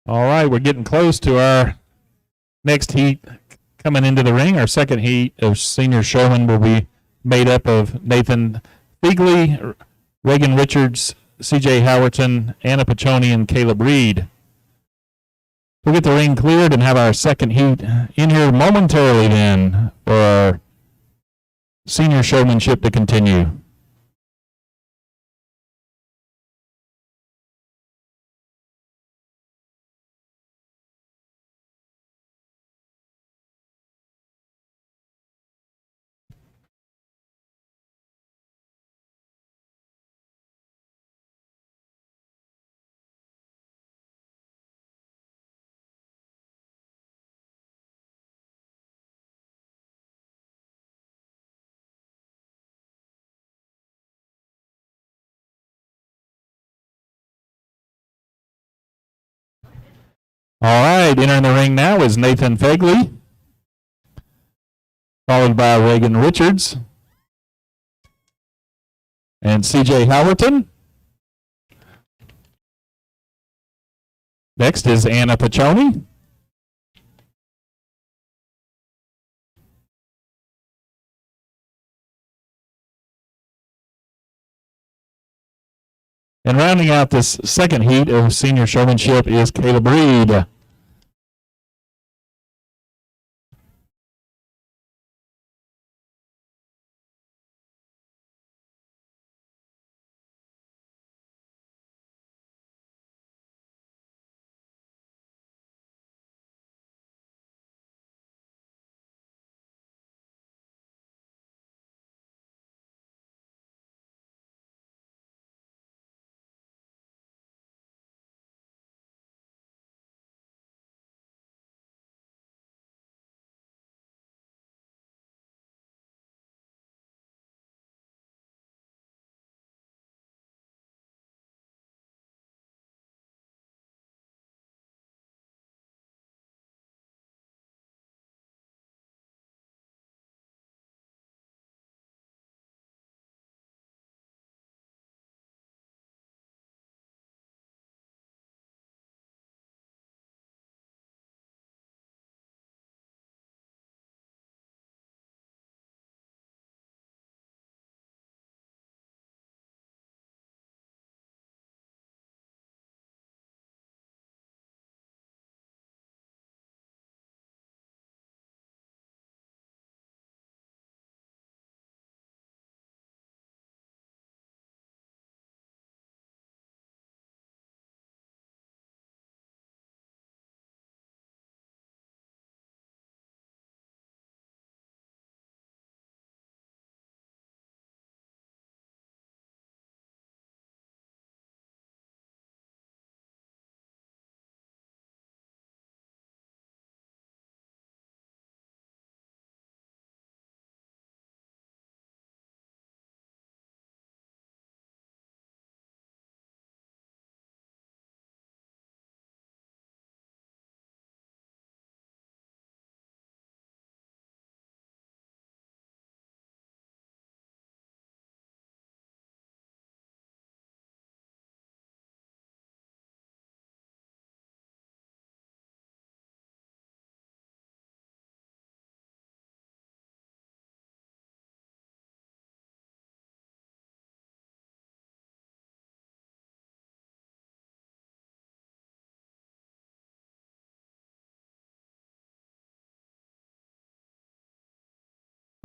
Speaker 1: All right, we're getting close to our next heat coming into the ring. Our second heat of senior showman will be made up of Nathan Fegley, Reagan Richards, C.J. Howerton, Anna Piccioni, and Caleb Reed. We'll get the ring cleared and have our second heat in here momentarily then for our senior showmanship to continue. All right, entering the ring now is Nathan Fegley, followed by Reagan Richards and C.J. Howerton. Next is Anna Piccioni. And rounding out this second heat of senior showmanship is Caleb Reed.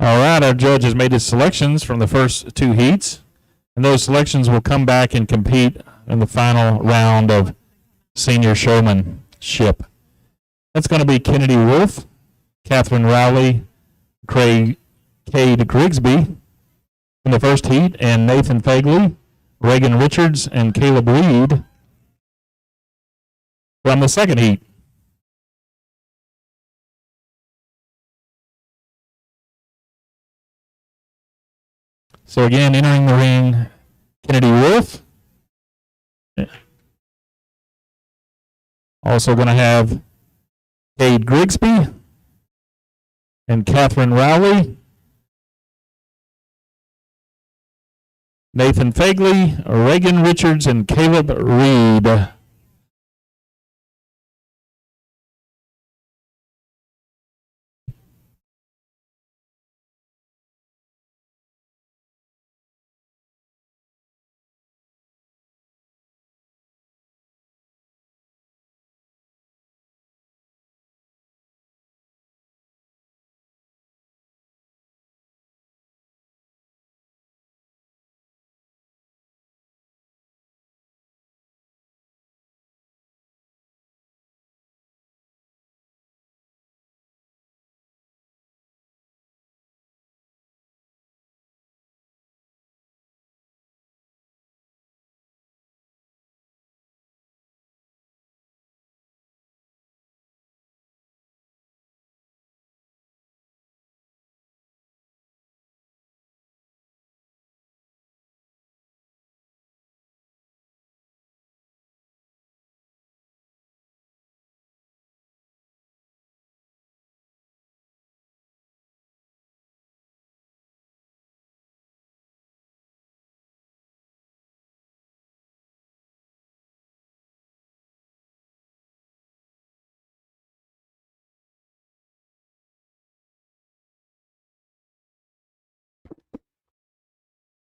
Speaker 1: All right, our judge has made his selections from the first two heats, and those selections will come back and compete in the final round of senior showmanship. That's going to be Kennedy Wolf, Catherine Rowley, Cade Grigsby in the first heat, and Nathan Fegley, Reagan Richards, and Caleb Reed from the second heat. So again, entering the ring, Kennedy Wolf. Also going to have Cade Grigsby and Catherine Rowley. Nathan Fegley, Reagan Richards, and Caleb Reed.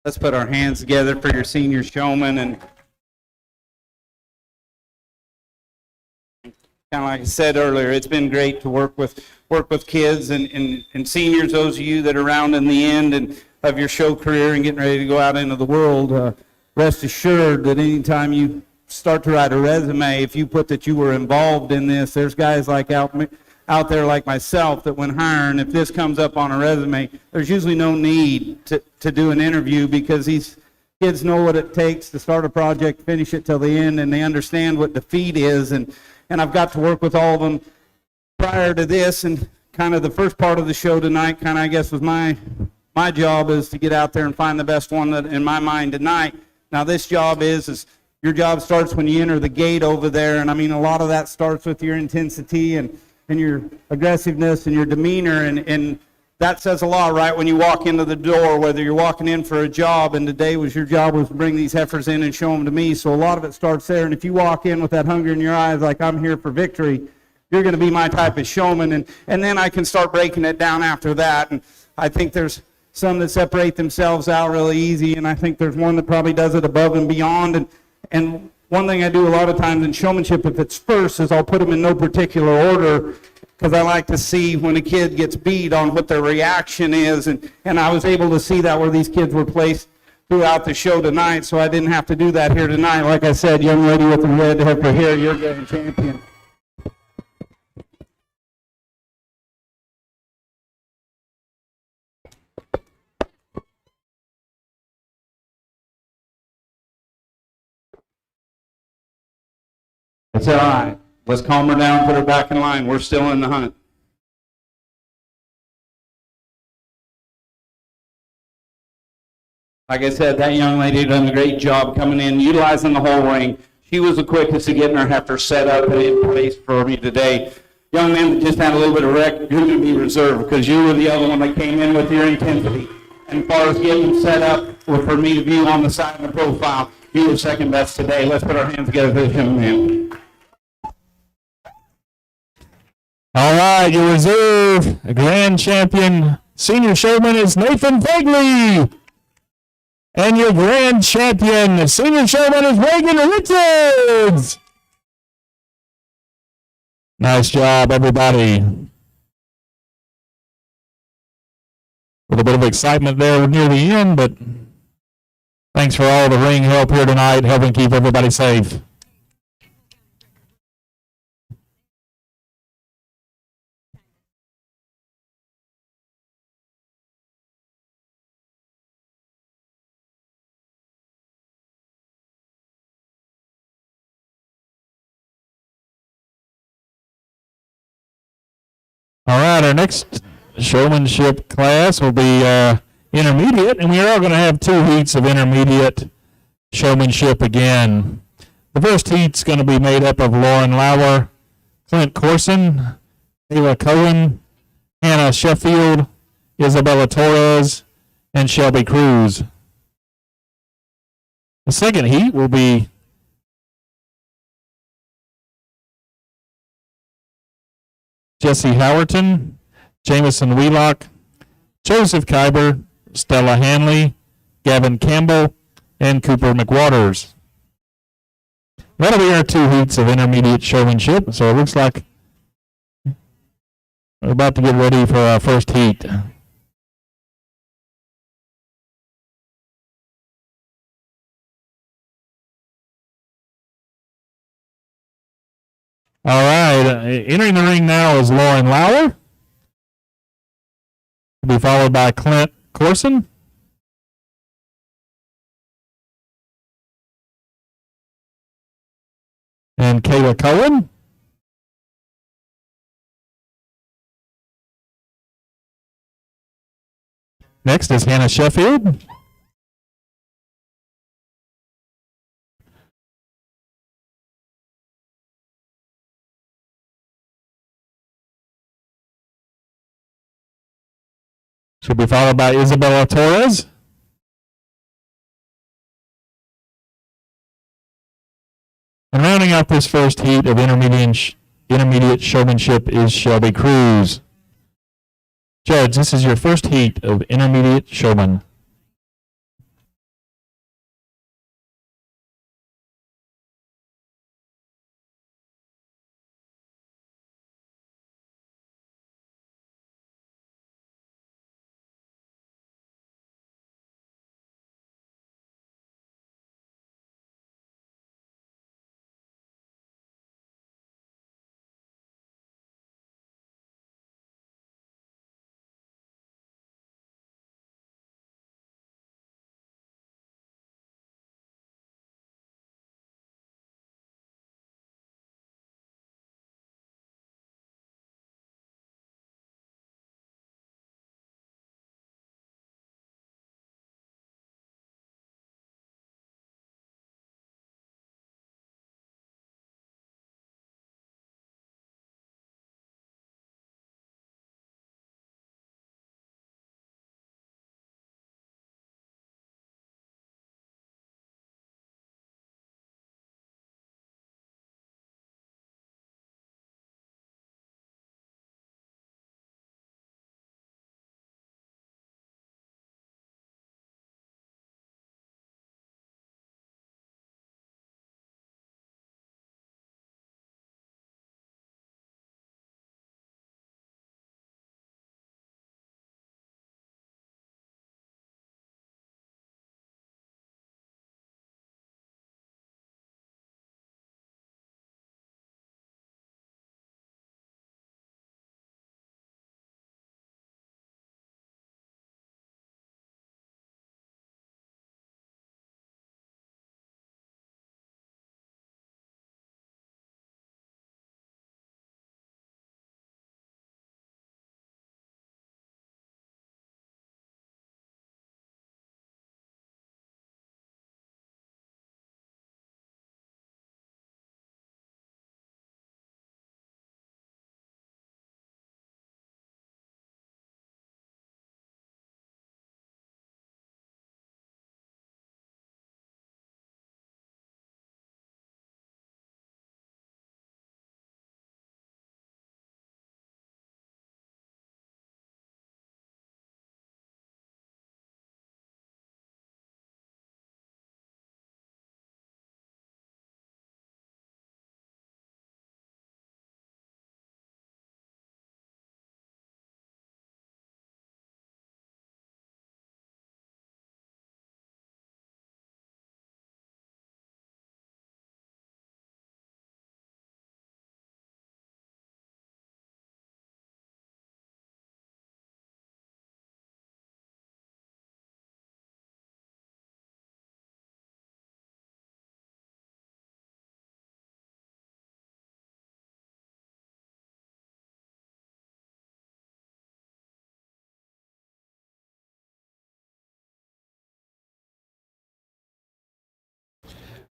Speaker 4: Let's put our hands together for your senior showman. And kind of like I said earlier, it's been great to work with kids and seniors, those of you that are around in the end and of your show career and getting ready to go out into the world. Rest assured that anytime you start to write a resume, if you put that you were involved in this, there's guys like out there like myself that when hiring, if this comes up on a resume, there's usually no need to do an interview because these kids know what it takes to start a project, finish it till the end, and they understand what defeat is. And I've got to work with all of them prior to this, and kind of the first part of the show tonight kind of, I guess, was my job is to get out there and find the best one that in my mind tonight. Now this job is your job starts when you enter the gate over there, and I mean a lot of that starts with your intensity and your aggressiveness and your demeanor, and that says a lot right when you walk into the door, whether you're walking in for a job, and today your job was to bring these heifers in and show them to me, so a lot of it starts there. And if you walk in with that hunger in your eyes like I'm here for victory, you're going to be my type of showman, and then I can start breaking it down after that. And I think there's some that separate themselves out really easy, and I think there's one that probably does it above and beyond. And one thing I do a lot of times in showmanship, if it's first, is I'll put them in no particular order because I like to see when a kid gets beat on what their reaction is. And I was able to see that where these kids were placed throughout the show tonight, so I didn't have to do that here tonight. Like I said, young lady with the red heifer hair, you're grand champion. It's all right. Let's calm her down, put her back in line. We're still in the hunt. Like I said, that young lady done a great job coming in, utilizing the whole ring. She was the quickest to getting her heifer set up and in place for me today. Young man that just had a little bit of wreck, you're going to be reserved because you were the other one that came in with your intensity. And as far as getting set up for me to view on the side of the profile, you were second best today. Let's put our hands together for this young man.
Speaker 1: All right, your reserve grand champion senior showman is Nathan Fagley. And your grand champion senior showman is Reagan Richards. Nice job, everybody. A little bit of excitement there near the end, but thanks for all the ring help here tonight, helping keep everybody safe. All right, our next showmanship class will be intermediate, and we are going to have 2 heats of intermediate showmanship again. The first heat's going to be made up of Lauren Lauer, Clint Corson, Ayla Cohen, Hannah Sheffield, Isabella Torres, and Shelby Cruz. The second heat will be Jesse Howerton, Jamison Wheelock, Joseph Kyber, Stella Hanley, Gavin Campbell, and Cooper McWaters. That'll be our 2 heats of intermediate showmanship, so it looks like we're about to get ready for our first heat. All right, entering the ring now is Lauren Lauer. Will be followed by Clint Corson. And Kayla Cohen. Next is Hannah Sheffield. She'll be followed by Isabella Torres. And rounding out this first heat of intermediate showmanship is Shelby Cruz. Judge, this is your first heat of intermediate showman.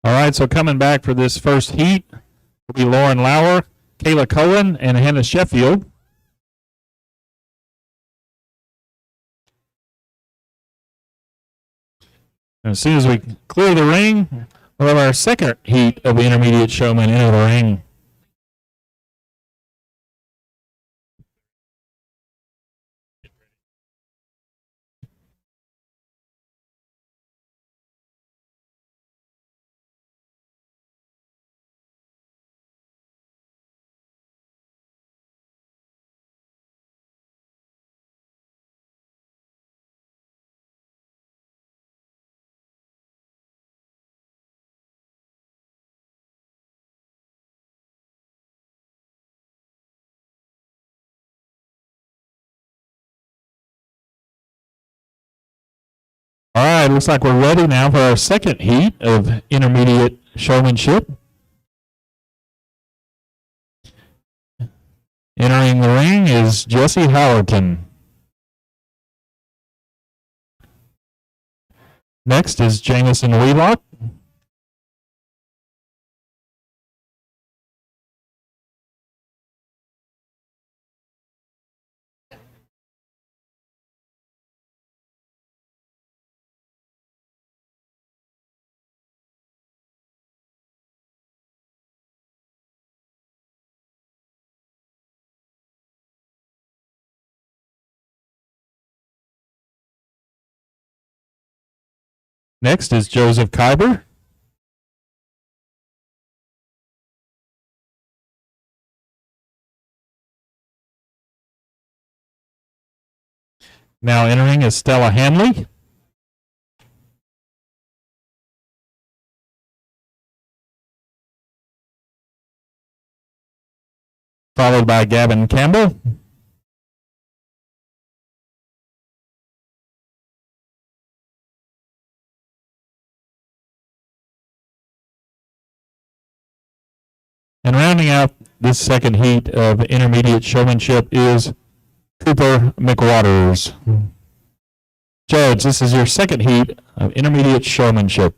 Speaker 1: All right, so coming back for this first heat will be Lauren Lauer, Kayla Cohen, and Hannah Sheffield. And as soon as we clear the ring, we'll have our second heat of the intermediate showman into the ring. All right, looks like we're ready now for our second heat of intermediate showmanship. Entering the ring is Jesse Howerton. Next is Jamison Wheelock. Next is Joseph Kyber. Now entering is Stella Hanley. Followed by Gavin Campbell. And rounding out this second heat of intermediate showmanship is Cooper McWaters. Judge, this is your second heat of intermediate showmanship.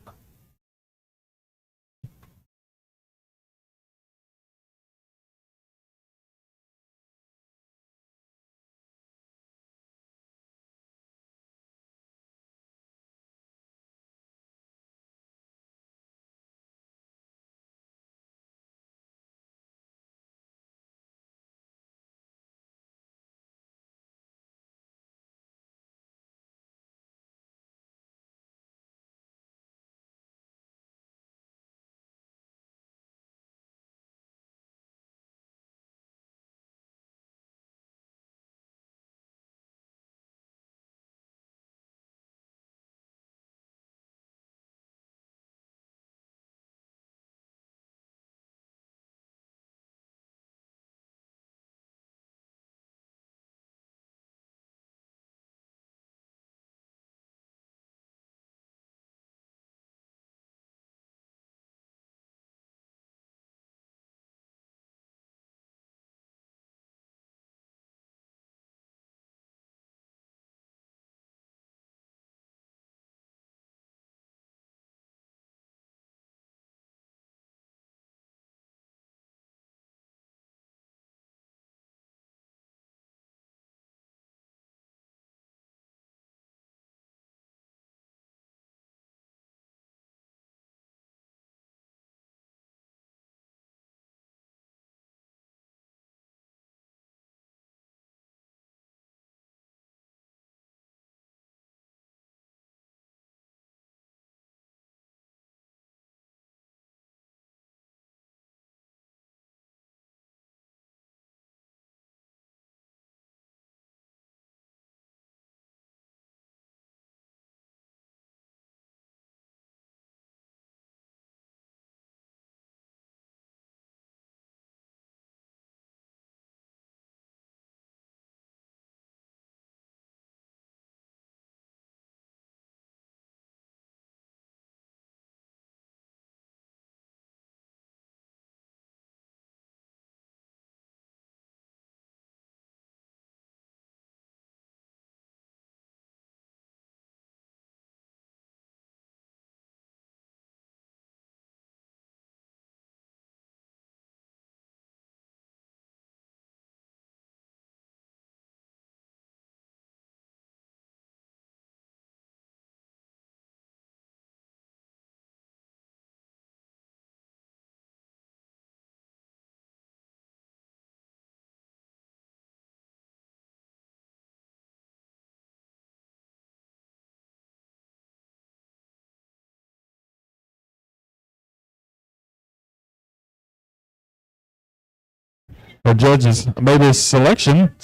Speaker 1: Our judges made his selection.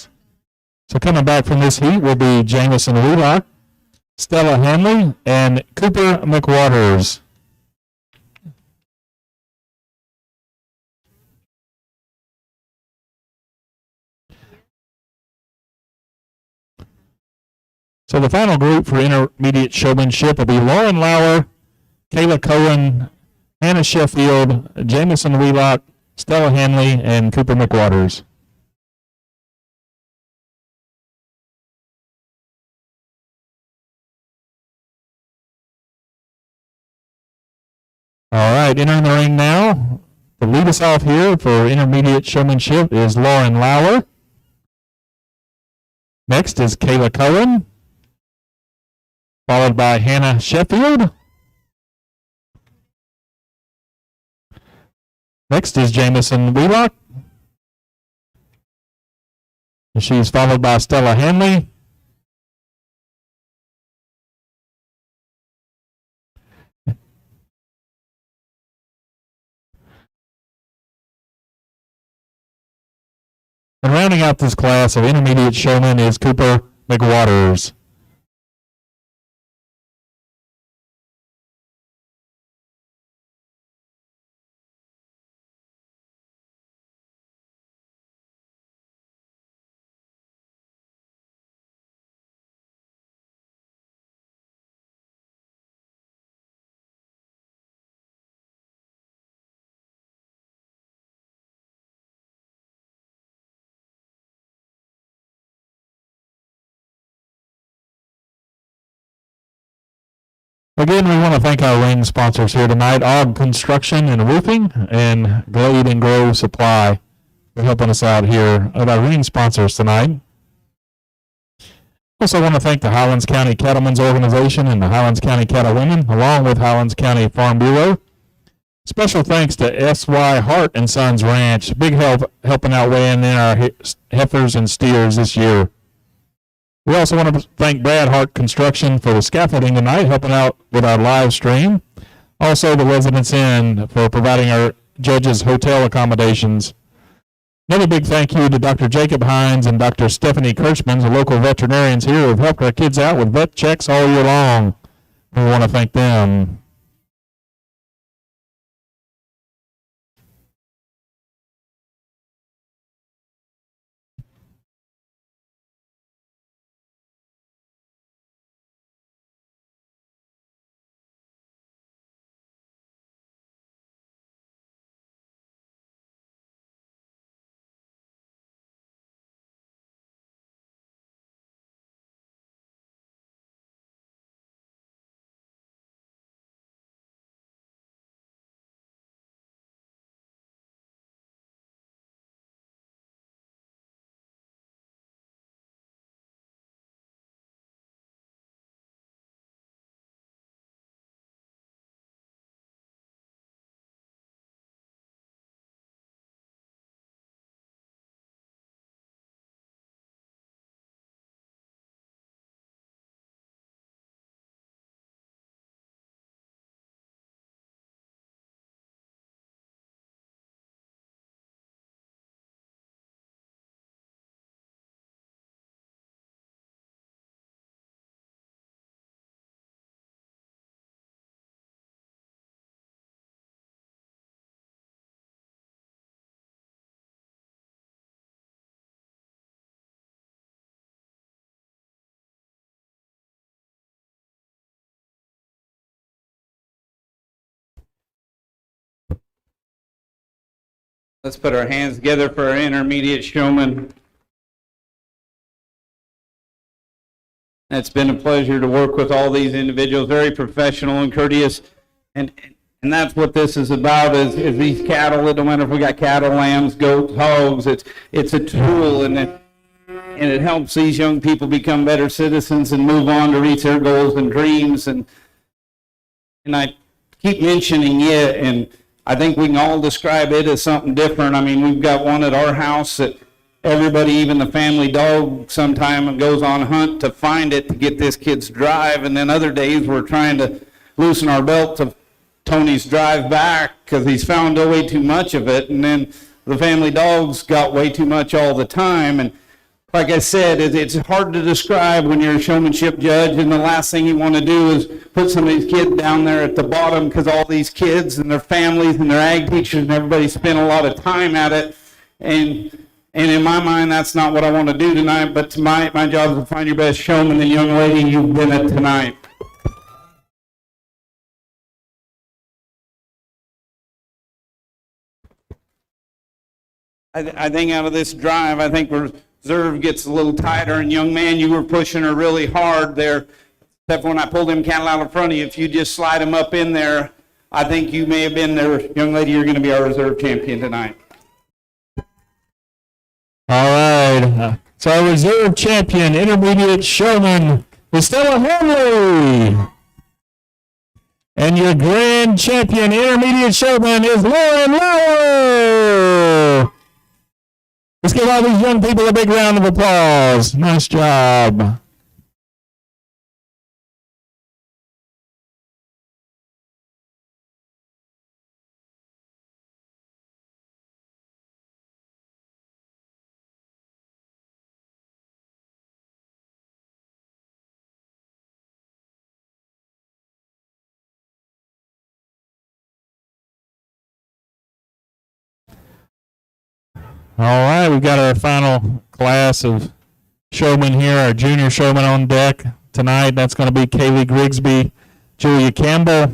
Speaker 1: So coming back from this heat will be Jamison Wheelock, Stella Hanley, and Cooper McWaters. So the final group for intermediate showmanship will be Lauren Lauer, Kayla Cohen, Hannah Sheffield, Jamison Wheelock, Stella Hanley, and Cooper McWaters. All right, entering the ring now. To lead us off here for intermediate showmanship is Lauren Lauer. Next is Kayla Cohen, followed by Hannah Sheffield. Next is Jamison Wheelock. She's followed by Stella Hanley. And rounding out this class of intermediate showmen is Cooper McWaters. Again, we want to thank our ring sponsors here tonight, Og Construction and Roofing and Glade and Grove Supply for helping us out here with our ring sponsors tonight. Also want to thank the Highlands County Cattlemen's Organization and the Highlands County Cattlewomen, along with Highlands County Farm Bureau. Special thanks to S.Y. Hart and Sons Ranch, big help helping out weighing in our heifers and steers this year. We also want to thank Brad Hart Construction for the scaffolding tonight, helping out with our live stream. Also, the Residence Inn for providing our judges hotel accommodations. Another big thank you to Dr. Jacob Hines and Dr. Stephanie Kirschman, the local veterinarians here who have helped our kids out with vet checks all year long. We want to thank them.
Speaker 4: Let's put our hands together for our intermediate showman. It's been a pleasure to work with all these individuals, very professional and courteous. And that's what this is about, is these cattle. It don't matter if we got cattle, lambs, goats, hogs. It's a tool, and it helps these young people become better citizens and move on to reach their goals and dreams. And I keep mentioning it, and I think we can all describe it as something different. I mean, we've got one at our house that everybody, even the family dog, sometime goes on a hunt to find it to get this kid's drive. And then other days we're trying to loosen our belt to Tony's drive back because he's found way too much of it. And then the family dogs got way too much all the time. And like I said, it's hard to describe when you're a showmanship judge, and the last thing you want to do is put some of these kids down there at the bottom, because all these kids and their families and their ag teachers and everybody spend a lot of time at it. And in my mind, that's not what I want to do tonight, but tonight my job is to find your best showman, the young lady you've been at tonight. I think out of this drive, I think reserve gets a little tighter, and young man, you were pushing her really hard there. Except for when I pulled them cattle out in front of you, if you just slide them up in there, I think you may have been there. Young lady, you're going to be our reserve champion tonight.
Speaker 1: All right. So our reserve champion, intermediate showman, is Stella Henley. And your grand champion, intermediate showman, is Lauren Lauer. Let's give all these young people a big round of applause. Nice job. All right, we've got our final class of showmen here, our junior showman on deck tonight. That's going to be Kaylee Grigsby, Julia Campbell,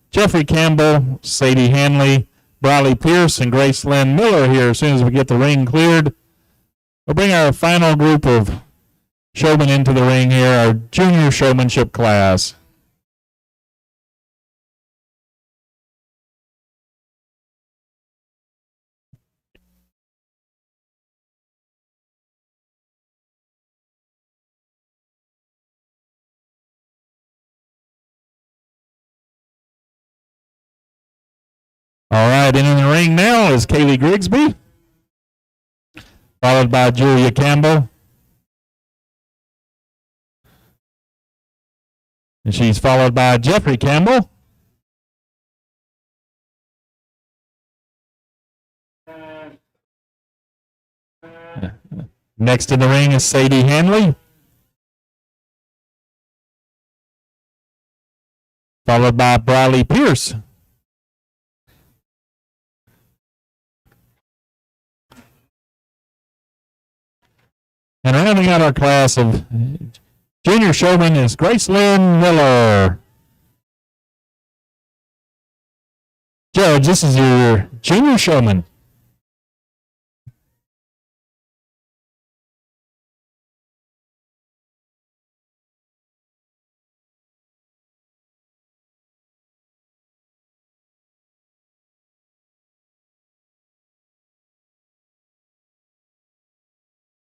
Speaker 1: Jeffrey Campbell, Sadie Hanley, Briley Pierce, and Grace Lynn Miller here as soon as we get the ring cleared. We'll bring our final group of showmen into the ring here, our junior showmanship class. All right, in the ring now is Kaylee Grigsby, followed by Julia Campbell. And she's followed by Jeffrey Campbell. Next in the ring is Sadie Hanley, followed by Briley Pierce. And rounding out our class of junior showmen is Grace Lynn Miller. Judge, this is your junior showman.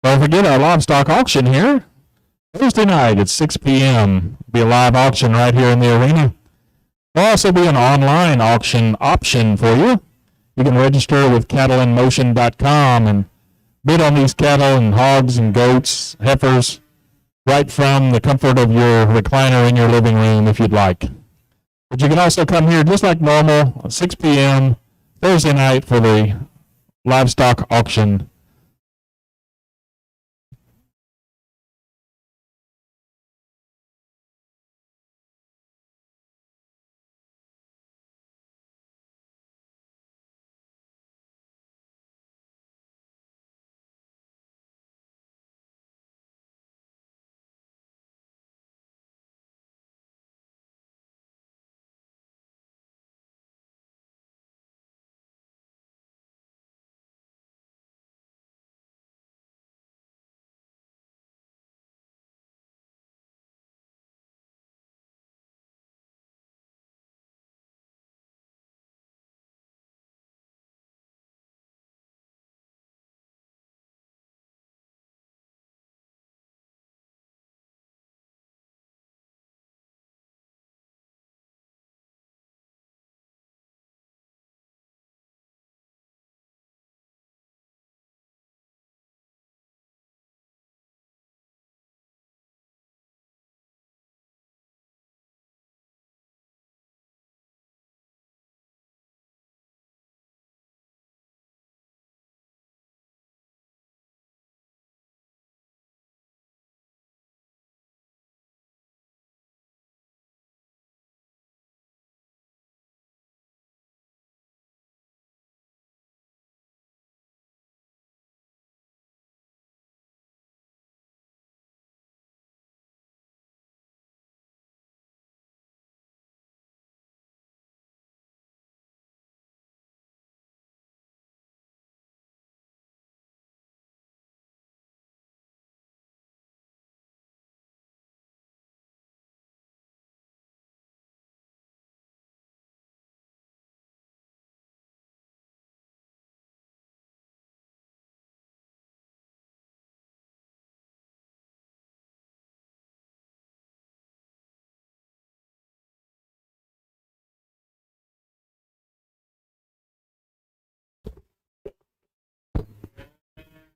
Speaker 1: Don't forget our livestock auction here. Thursday night at 6 p.m. It'll be a live auction right here in the arena. There'll also be an online auction option for you. You can register with cattleInMotion.com and bid on these cattle and hogs and goats, heifers, right from the comfort of your recliner in your living room if you'd like. But you can also come here just like normal at 6 p.m. Thursday night for the livestock auction.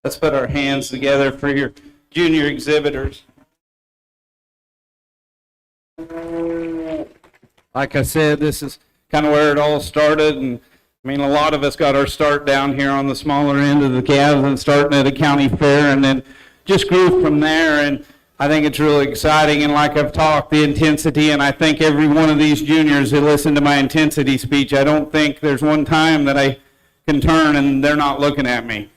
Speaker 4: Let's put our hands together for your junior exhibitors. Like I said, this is kind of where it all started, and I mean, a lot of us got our start down here on the smaller end of the calves and starting at a county fair, and then just grew from there. And I think it's really exciting, and like I've talked, the intensity, and I think every one of these juniors who listen to my intensity speech, I don't think there's one time that I can turn and they're not looking at me.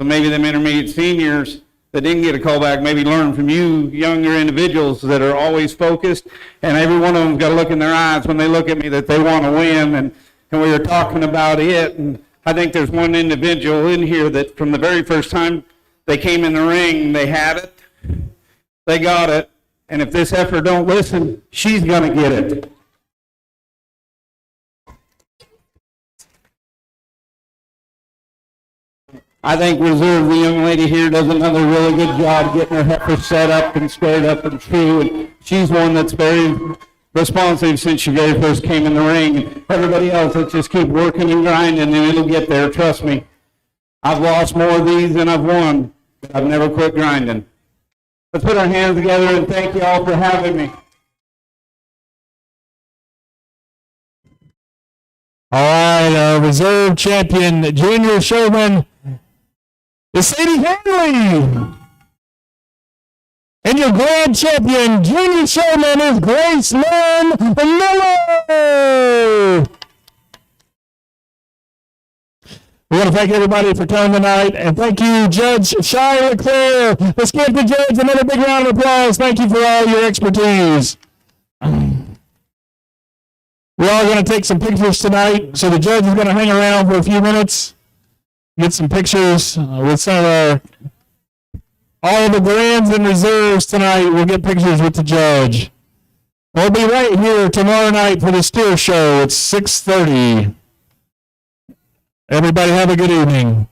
Speaker 4: So maybe them intermediate seniors that didn't get a call back maybe learn from you younger individuals that are always focused, and every one of them's got to look in their eyes when they look at me that they want to win, and we were talking about it. And I think there's one individual in here that from the very first time they came in the ring, they had it, they got it, and if this heifer don't listen, she's going to get it. I think Reserve, the young lady here, does another really good job getting her heifer set up and squared up and true. And she's one that's very responsive since she very first came in the ring. And everybody else, let's just keep working and grinding, and it'll get there. Trust me. I've lost more of these than I've won, but I've never quit grinding. Let's put our hands together and thank you all for having me.
Speaker 1: All right, reserve champion, junior showman, is Sadie Hanley. And your grand champion, junior showman, is Grace Lynn Miller. We want to thank everybody for coming tonight, and thank you, Judge Shai LeClaire. Let's give the judge another big round of applause. Thank you for all your expertise. We're all going to take some pictures tonight, so the judge is going to hang around for a few minutes, get some pictures with some of all the grands and reserves tonight. We'll get pictures with the judge. We'll be right here tomorrow night for the steer show at 6:30. Everybody have a good evening.